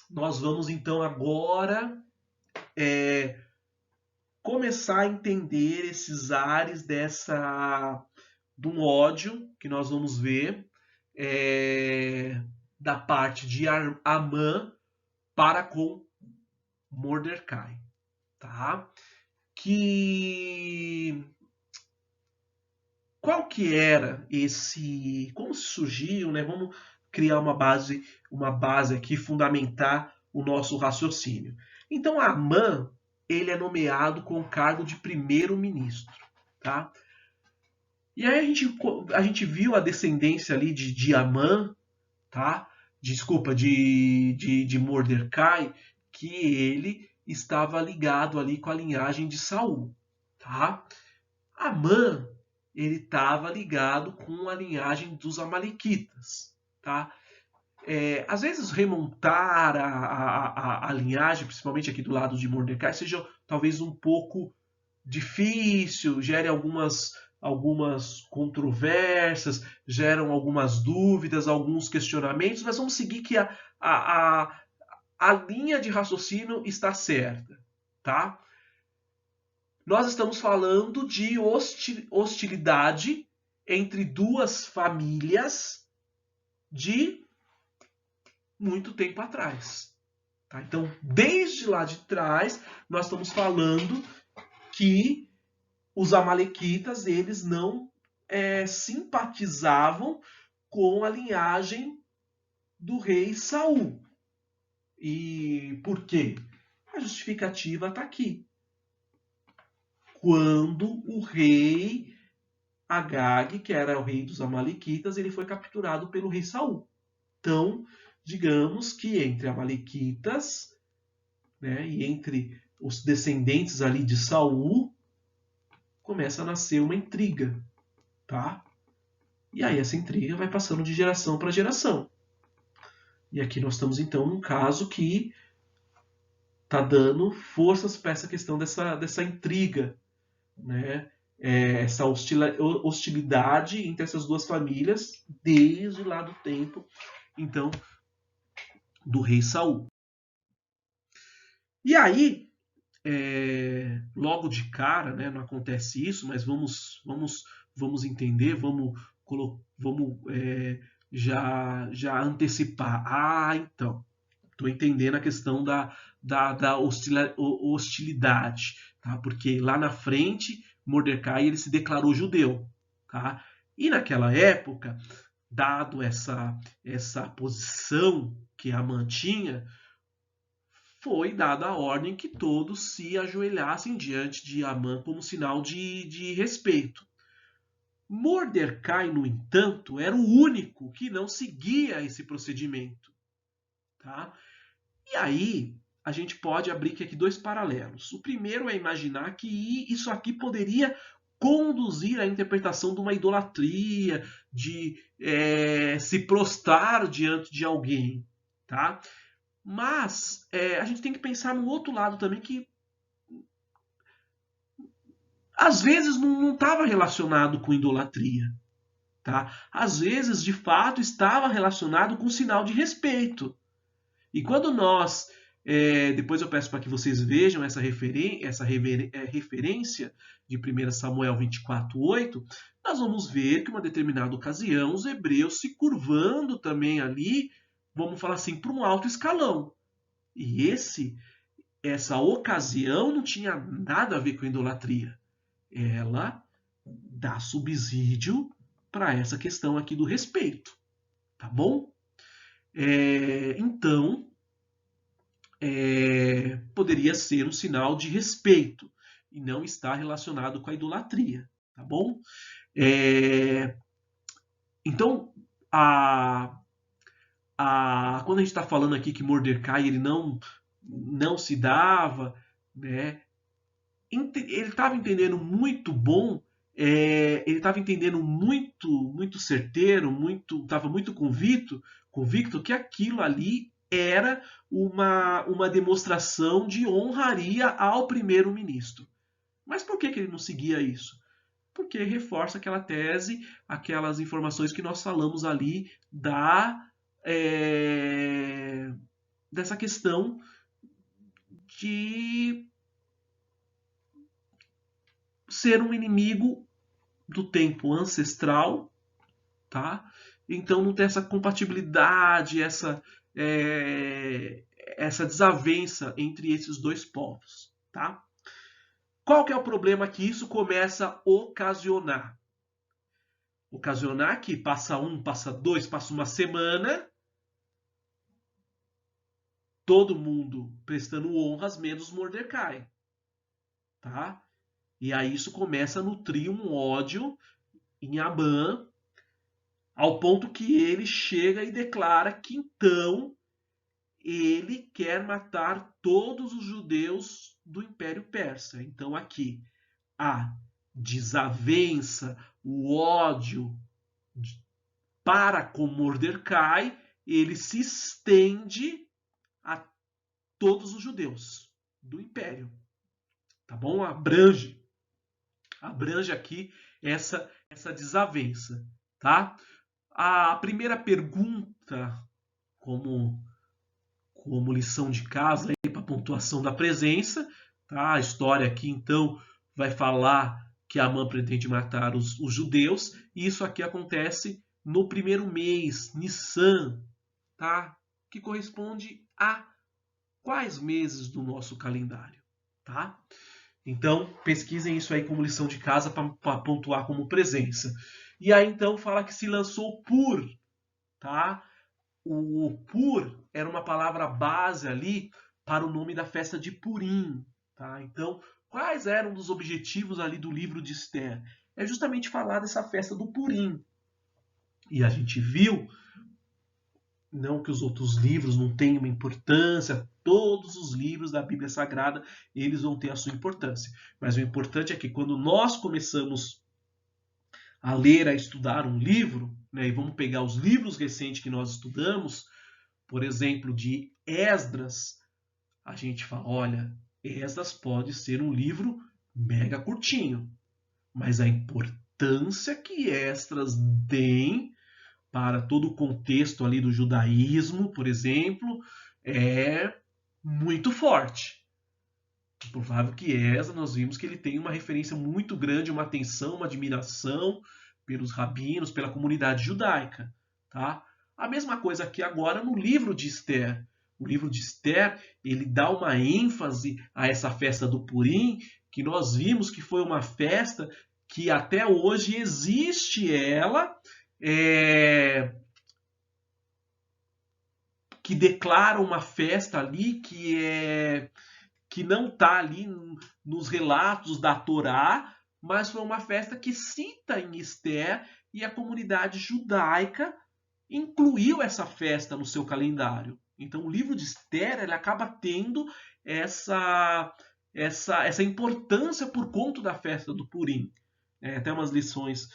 nós vamos então agora começar a entender esses ares de um ódio que nós vamos ver da parte de Amã para com Mordecai, tá? Qual que era esse, como se surgiu, né? Vamos criar uma base aqui, fundamentar o nosso raciocínio. Então, Amã, ele é nomeado com o cargo de primeiro-ministro, tá? E aí a gente viu a descendência ali de Amã, tá? Desculpa, de Mordecai, que ele estava ligado ali com a linhagem de Saul, tá? Amã, ele estava ligado com a linhagem dos Amalequitas, tá? Às vezes remontar a linhagem, principalmente aqui do lado de Mordecai, seja talvez um pouco difícil, gere algumas controvérsias, geram algumas dúvidas, alguns questionamentos, mas vamos seguir que a linha de raciocínio está certa, tá? Nós estamos falando de hostilidade entre duas famílias de muito tempo atrás. Tá? Então, desde lá de trás, nós estamos falando que os amalequitas eles não simpatizavam com a linhagem do rei Saul. E por quê? A justificativa está aqui. Quando o rei Agag, que era o rei dos amalequitas, ele foi capturado pelo rei Saul. Então, digamos que entre amalequitas, né, e entre os descendentes ali de Saul, começa a nascer uma intriga, tá? E aí essa intriga vai passando de geração para geração. E aqui nós estamos então num caso que está dando forças para essa questão dessa intriga, né? Essa hostilidade entre essas duas famílias desde lá do tempo, então, do rei Saul. E aí, logo de cara, né, não acontece isso, mas vamos entender, vamos já antecipar. Então, estou entendendo a questão da hostilidade, tá? Porque lá na frente, Mordecai ele se declarou judeu, tá? E naquela época, dado essa posição que Amã tinha, foi dada a ordem que todos se ajoelhassem diante de Amã como sinal de respeito. Mordecai, no entanto, era o único que não seguia esse procedimento. Tá? E aí, a gente pode abrir aqui dois paralelos. O primeiro é imaginar que isso aqui poderia conduzir à interpretação de uma idolatria, de se prostrar diante de alguém. Tá? Mas a gente tem que pensar no outro lado também, que às vezes não estava relacionado com idolatria. Tá? Às vezes, de fato, estava relacionado com sinal de respeito. E quando nós, depois eu peço para que vocês vejam essa referência de 1 Samuel 24:8, nós vamos ver que, em uma determinada ocasião, os hebreus se curvando também ali, vamos falar assim, para um alto escalão. E essa ocasião não tinha nada a ver com idolatria. Ela dá subsídio para essa questão aqui do respeito. Tá bom? Então, poderia ser um sinal de respeito e não está relacionado com a idolatria, tá bom? Então, quando a gente está falando aqui que Mordecai ele não se dava, né? Ele estava entendendo muito bom, ele estava entendendo muito certeiro, estava muito convicto que aquilo ali era uma demonstração de honraria ao primeiro-ministro. Mas por que ele não seguia isso? Porque reforça aquela tese, aquelas informações que nós falamos ali dessa questão de ser um inimigo do tempo ancestral, tá? Então não tem essa compatibilidade, essa desavença entre esses dois povos, tá? Qual que é o problema que isso começa a ocasionar? Ocasionar que passa um, passa dois, passa uma semana, todo mundo prestando honras, menos Mordecai, tá? E aí isso começa a nutrir um ódio em Amã, ao ponto que ele chega e declara que então ele quer matar todos os judeus do Império Persa. Então aqui a desavença, o ódio para com Mordecai, ele se estende a todos os judeus do Império. Tá bom? Abrange aqui essa desavença, tá? A primeira pergunta, como lição de casa para a pontuação da presença, tá? A história aqui então vai falar que Amã pretende matar os judeus, e isso aqui acontece no primeiro mês, Nissan, tá? Que corresponde a quais meses do nosso calendário, tá? Então, pesquisem isso aí como lição de casa para pontuar como presença. E aí, então, fala que se lançou Pur, tá? O Pur era uma palavra base ali para o nome da festa de Purim, tá? Então, quais eram os objetivos ali do livro de Esther? É justamente falar dessa festa do Purim. E a gente viu, não que os outros livros não tenham uma importância, todos os livros da Bíblia Sagrada, eles vão ter a sua importância. Mas o importante é que quando nós começamos a ler, a estudar um livro, né, e vamos pegar os livros recentes que nós estudamos, por exemplo, de Esdras, a gente fala, olha, Esdras pode ser um livro mega curtinho, mas a importância que Esdras tem para todo o contexto ali do judaísmo, por exemplo, é muito forte. É provável que Esdras, nós vimos que ele tem uma referência muito grande, uma atenção, uma admiração pelos rabinos, pela comunidade judaica. Tá? A mesma coisa aqui agora no livro de Esther. O livro de Esther, ele dá uma ênfase a essa festa do Purim, que nós vimos que foi uma festa que até hoje existe ela, que declara uma festa ali que não está ali nos relatos da Torá, mas foi uma festa que cita em Esther, e a comunidade judaica incluiu essa festa no seu calendário. Então o livro de Esther ele acaba tendo essa importância por conta da festa do Purim. Até umas lições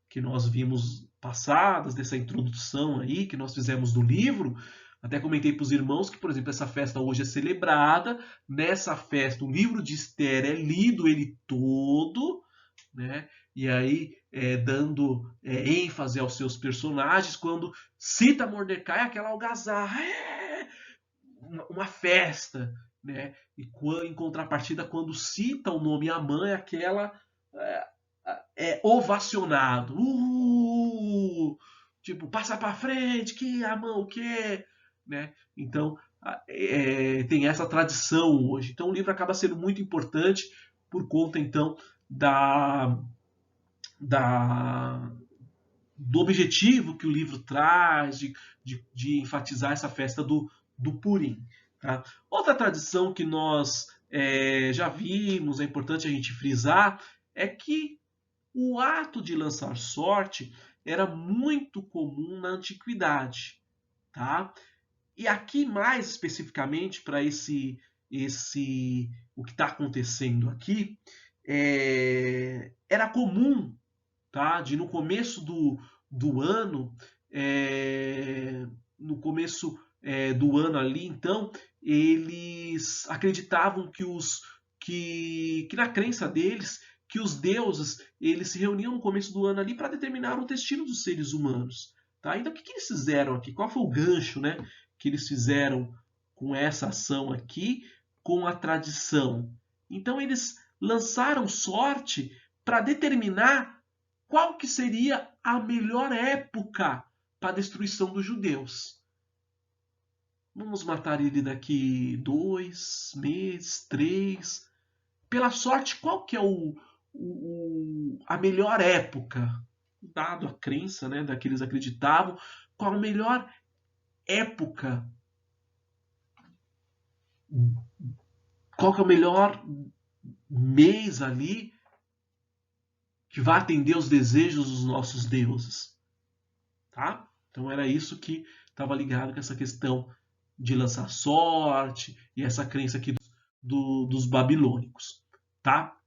que nós vimos passadas, dessa introdução aí que nós fizemos do livro, até comentei para os irmãos que, por exemplo, essa festa hoje é celebrada. Nessa festa, o livro de Esther é lido ele todo, né? E aí dando ênfase aos seus personagens. Quando cita Mordecai, aquela algazarra, uma festa, né? E em contrapartida, quando cita o nome Amã, é aquela ovacionado. Tipo, passa para frente, que Amã o quê? Né? Então, tem essa tradição hoje. Então, o livro acaba sendo muito importante por conta, então, do objetivo que o livro traz, de enfatizar essa festa do Purim. Tá? Outra tradição que nós já vimos, é importante a gente frisar, é que o ato de lançar sorte era muito comum na antiguidade. Tá? E aqui, mais especificamente, para o que está acontecendo aqui, era comum, tá? De no começo do ano, no começo do ano ali, então, eles acreditavam que na crença deles, que os deuses eles se reuniam no começo do ano ali para determinar o destino dos seres humanos. Tá? Então, o que eles fizeram aqui? Qual foi o gancho, né, que eles fizeram com essa ação aqui, com a tradição? Então, eles lançaram sorte para determinar qual que seria a melhor época para a destruição dos judeus. Vamos matar ele daqui 2 meses, 3. Pela sorte, qual que é a melhor época? Dado a crença, né, daqueles acreditavam, qual a melhor época? Qual que é o melhor mês ali que vai atender os desejos dos nossos deuses? Tá? Então era isso que estava ligado com essa questão de lançar sorte e essa crença aqui dos babilônicos. Tá?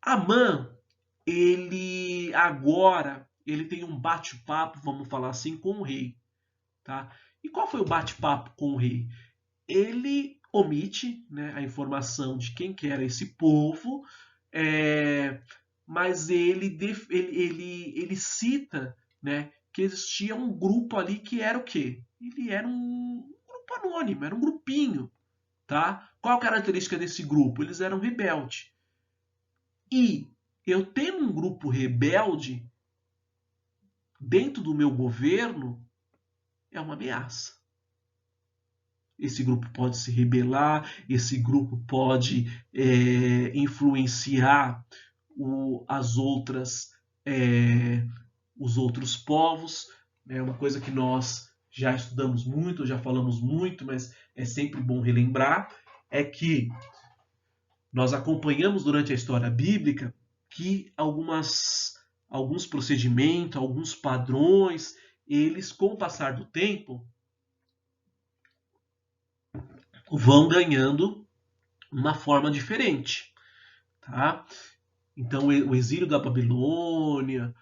Amã, ele agora tem um bate-papo, vamos falar assim, com o rei. Tá? E qual foi o bate-papo com o rei? Ele omite, né, a informação de quem que era esse povo, mas ele cita, né, que existia um grupo ali que era o quê? Ele era um grupo anônimo, era um grupinho. Tá? Qual a característica desse grupo? Eles eram rebeldes. E eu tendo um grupo rebelde dentro do meu governo é uma ameaça. Esse grupo pode se rebelar, esse grupo pode influenciar os outros povos. É uma coisa que nós já estudamos muito, já falamos muito, mas é sempre bom relembrar, é que nós acompanhamos durante a história bíblica que alguns procedimentos, alguns padrões, eles, com o passar do tempo, vão ganhando uma forma diferente. Tá? Então, o exílio da Babilônia,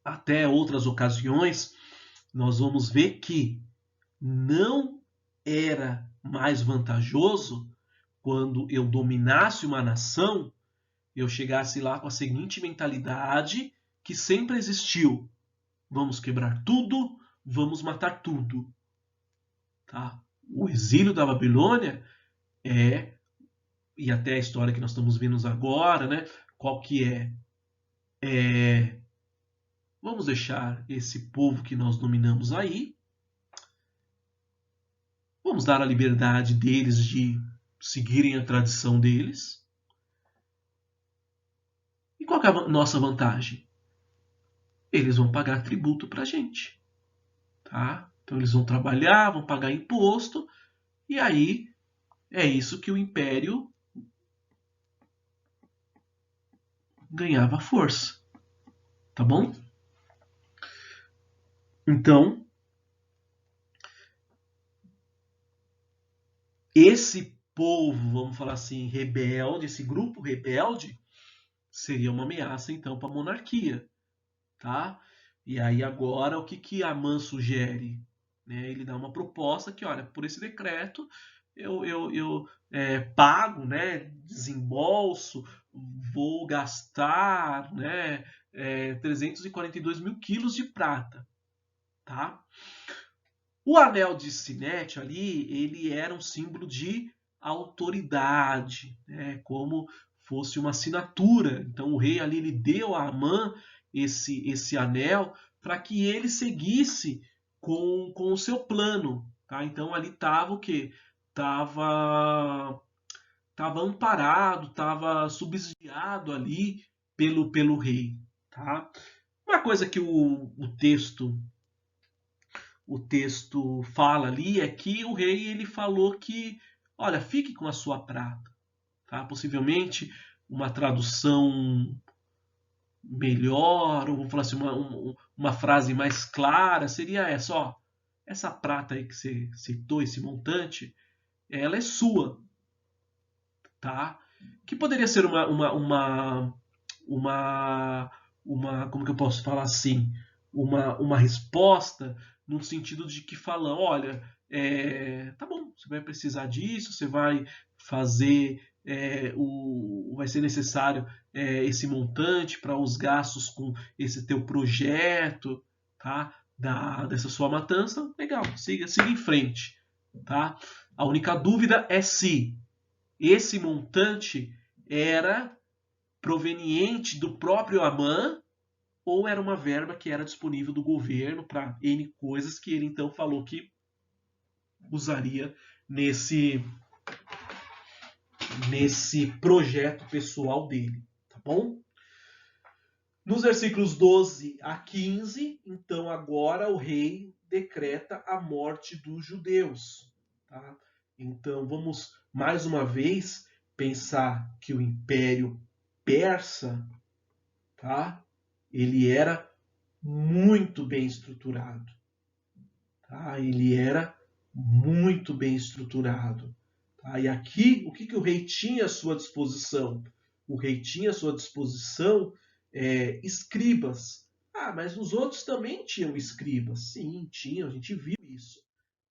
até outras ocasiões, nós vamos ver que não era mais vantajoso quando eu dominasse uma nação, eu chegasse lá com a seguinte mentalidade que sempre existiu: vamos quebrar tudo, vamos matar tudo. Tá? O exílio da Babilônia e até a história que nós estamos vendo agora, né? Qual que é? Vamos deixar esse povo que nós dominamos aí, vamos dar a liberdade deles de seguirem a tradição deles. E qual que é a nossa vantagem? eles vão pagar tributo para a gente. Tá? Então eles vão trabalhar, vão pagar imposto, e aí é isso que o império ganhava força. Tá bom? Então, esse povo, vamos falar assim, rebelde, esse grupo rebelde, seria uma ameaça então para a monarquia, tá? E aí agora o que que Amã sugere? Né? Ele dá uma proposta que, olha, por esse decreto eu pago, né, desembolso, vou gastar, né, 342 mil quilos de prata, tá? O anel de Sinete ali, ele era um símbolo de autoridade, né? Como fosse uma assinatura. Então o rei ali ele deu a Amã esse anel para que ele seguisse com o seu plano. Tá? Então ali estava o quê? Tava amparado, estava subsidiado ali pelo rei. Tá? Uma coisa que o texto fala ali é que o rei ele falou que, olha, fique com a sua prata, tá? Possivelmente uma tradução melhor, ou vamos falar assim, uma frase mais clara seria essa, ó, essa prata aí que você citou, esse montante, ela é sua, tá? Que poderia ser como que eu posso falar assim, uma resposta no sentido de que fala, olha, tá bom, você vai precisar disso, você vai fazer, vai ser necessário esse montante para os gastos com esse teu projeto, tá? Dessa sua matança, legal, siga em frente, tá? A única dúvida é se esse montante era proveniente do próprio Amã ou era uma verba que era disponível do governo para N coisas que ele então falou que usaria nesse projeto pessoal dele, tá bom? Nos versículos 12 a 15, então agora o rei decreta a morte dos judeus, tá? Então vamos mais uma vez pensar que o Império Persa, tá? Ele era muito bem estruturado, tá? Ele era muito bem estruturado, tá? E aqui o que que o rei tinha à sua disposição? O rei tinha à sua disposição escribas. Ah, mas os outros também tinham escribas. Sim, tinham, a gente viu isso,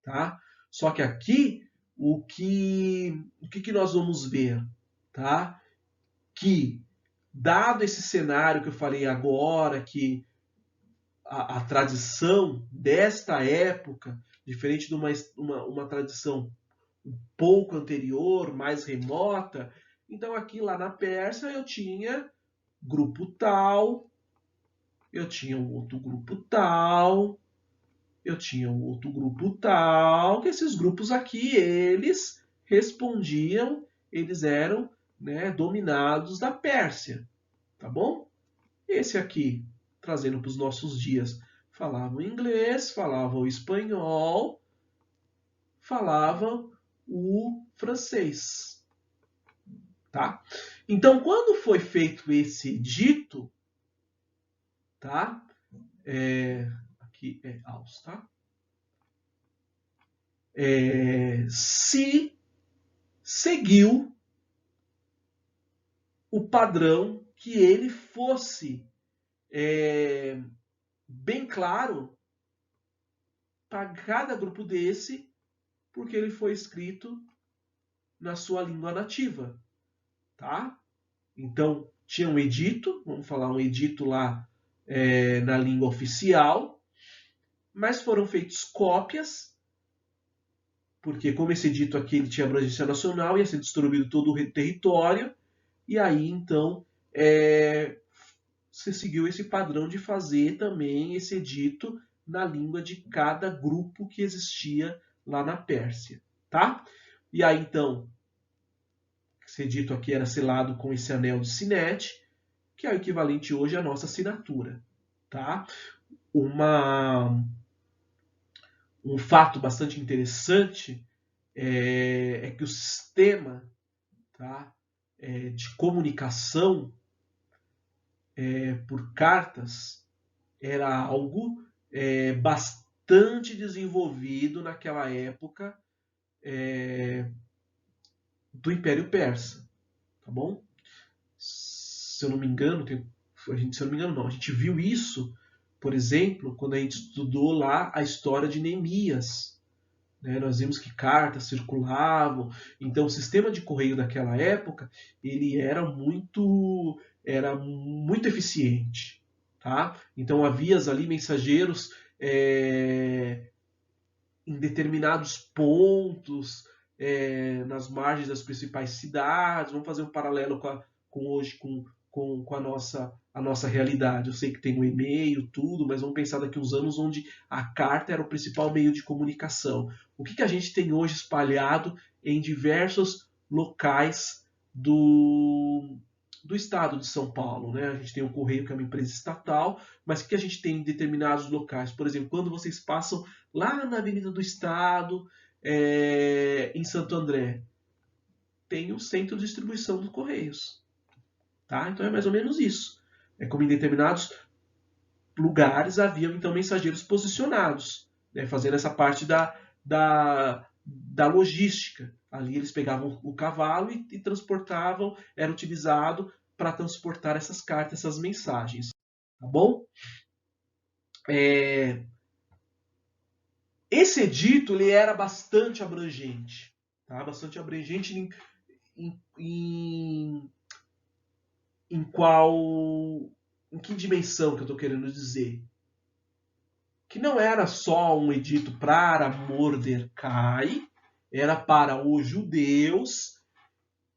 tá? Só que aqui o que nós vamos ver, tá? Que dado esse cenário que eu falei agora, que a tradição desta época, diferente de uma tradição um pouco anterior, mais remota, então aqui lá na Pérsia eu tinha grupo tal, eu tinha um outro grupo tal, eu tinha um outro grupo tal, que esses grupos aqui, eles respondiam, eles eram, né, dominados da Pérsia, tá bom? Esse aqui, trazendo para os nossos dias, falavam inglês, falavam espanhol, falavam o francês, tá? Então, quando foi feito esse edito, tá? Aqui é aus, tá? Se seguiu o padrão que ele fosse bem claro para cada grupo desse, porque ele foi escrito na sua língua nativa, tá? Então, tinha um edito, vamos falar um edito lá na língua oficial, mas foram feitas cópias, porque como esse edito aqui ele tinha abrangência nacional, ia ser distribuído todo o território, e aí então você seguiu esse padrão de fazer também esse edito na língua de cada grupo que existia lá na Pérsia, tá? E aí então, esse edito aqui era selado com esse anel de sinete, que é o equivalente hoje à nossa assinatura, tá? Um fato bastante interessante é que o sistema, tá, de comunicação por cartas era algo bastante desenvolvido naquela época do Império Persa, tá bom? Se eu não me engano, a gente viu isso, por exemplo, quando a gente estudou lá a história de Neemias. Né? Nós vimos que cartas circulavam, então o sistema de correio daquela época ele era muito eficiente, tá? Então havia ali mensageiros em determinados pontos, nas margens das principais cidades. Vamos fazer um paralelo com a nossa realidade. Eu sei que tem o e-mail, tudo, mas vamos pensar daqui uns anos onde a carta era o principal meio de comunicação. O que a gente tem hoje espalhado em diversos locais do estado de São Paulo, né? A gente tem o Correio, que é uma empresa estatal, mas o que a gente tem em determinados locais? Por exemplo, quando vocês passam lá na Avenida do Estado, em Santo André, tem o centro de distribuição dos Correios. Tá? Então é mais ou menos isso. É como em determinados lugares haviam então mensageiros posicionados, né, fazendo essa parte da logística. Ali eles pegavam o cavalo e transportavam, era utilizado para transportar essas cartas, essas mensagens. Tá bom? Esse edito ele era bastante abrangente. Tá? Bastante abrangente em qual. Em que dimensão que eu estou querendo dizer? Que não era só um edito para Mordecai, era para os judeus.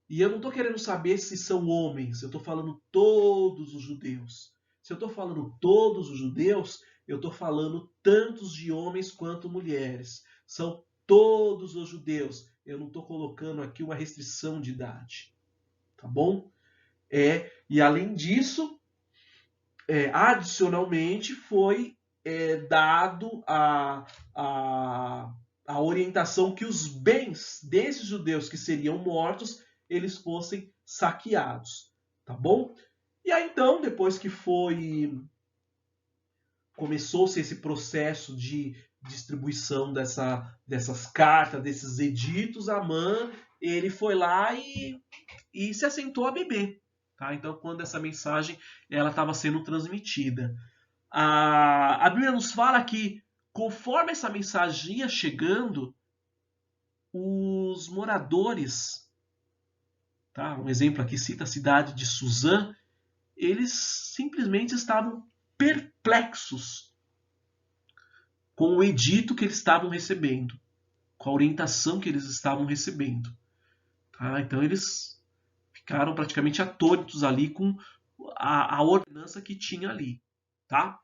E eu não estou querendo saber se são homens, eu estou falando todos os judeus. Se eu estou falando todos os judeus, eu estou falando tantos de homens quanto mulheres. São todos os judeus. Eu não estou colocando aqui uma restrição de idade. Tá bom? E além disso, adicionalmente, foi dado a orientação que os bens desses judeus que seriam mortos, eles fossem saqueados, tá bom? E aí então, depois que começou-se esse processo de distribuição dessas cartas, desses editos, Amã, ele foi lá e se assentou a beber. Tá? Então, quando essa mensagem ela estava sendo transmitida. A Bíblia nos fala que, conforme essa mensagem ia chegando, os moradores, tá? Um exemplo aqui cita a cidade de Suzã, eles simplesmente estavam perplexos com o edito que eles estavam recebendo, com a orientação que eles estavam recebendo. Tá? Então eles ficaram praticamente atônitos ali com a ordenança que tinha ali. Tá?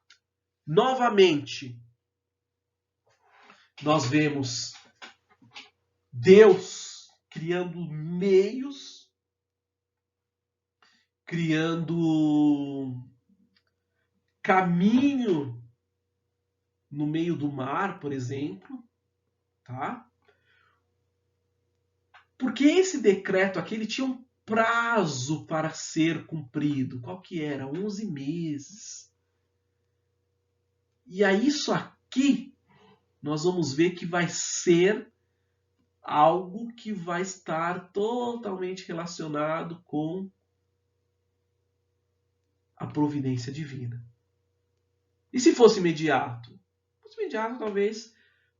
Novamente, nós vemos Deus criando meios, criando caminho no meio do mar, por exemplo, tá? Porque esse decreto aqui ele tinha um prazo para ser cumprido. Qual que era? 11 meses. E aí isso aqui nós vamos ver que vai ser algo que vai estar totalmente relacionado com a providência divina. E se fosse imediato? Se fosse imediato, talvez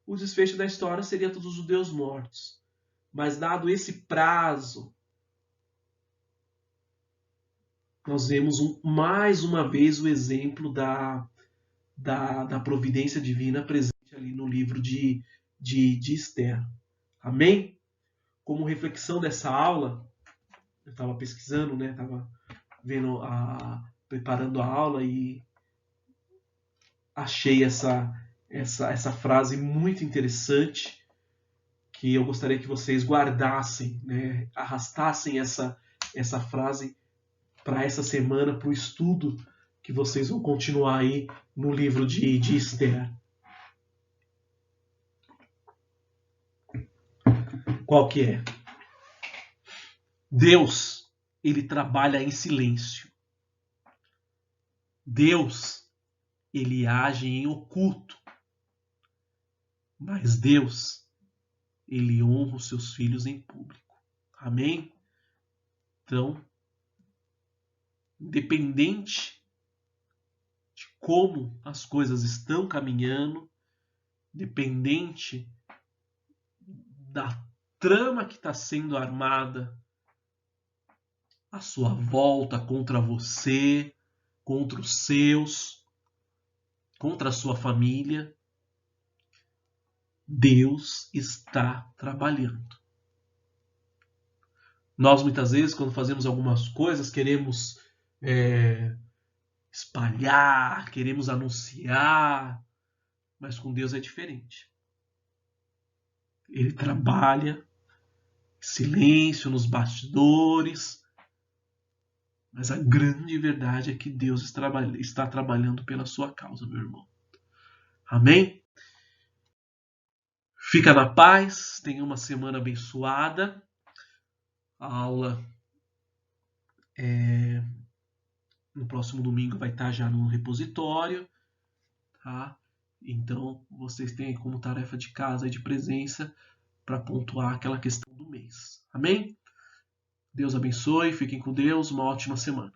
o desfecho da história seria todos os judeus mortos. Mas dado esse prazo, nós vemos mais uma vez o exemplo da providência divina presente ali no livro de Esther. Amém? Como reflexão dessa aula, eu estava pesquisando, né? Estava vendo preparando a aula e achei essa frase muito interessante que eu gostaria que vocês guardassem, né? Arrastassem essa frase para essa semana, para o estudo que vocês vão continuar aí no livro de Esther. Qual que é? Deus, ele trabalha em silêncio. Deus, ele age em oculto. Mas Deus, ele honra os seus filhos em público. Amém? Então, independente de como as coisas estão caminhando, independente da trama que está sendo armada à sua volta contra você, contra os seus, contra a sua família, Deus está trabalhando. Nós, muitas vezes, quando fazemos algumas coisas, queremos espalhar, queremos anunciar, mas com Deus é diferente. Ele trabalha em silêncio, nos bastidores, mas a grande verdade é que Deus está trabalhando pela sua causa, meu irmão. Amém? Fica na paz, tenha uma semana abençoada. A aula no próximo domingo vai estar já no repositório, tá? Então, vocês têm como tarefa de casa e de presença para pontuar aquela questão do mês. Amém? Deus abençoe, fiquem com Deus, uma ótima semana.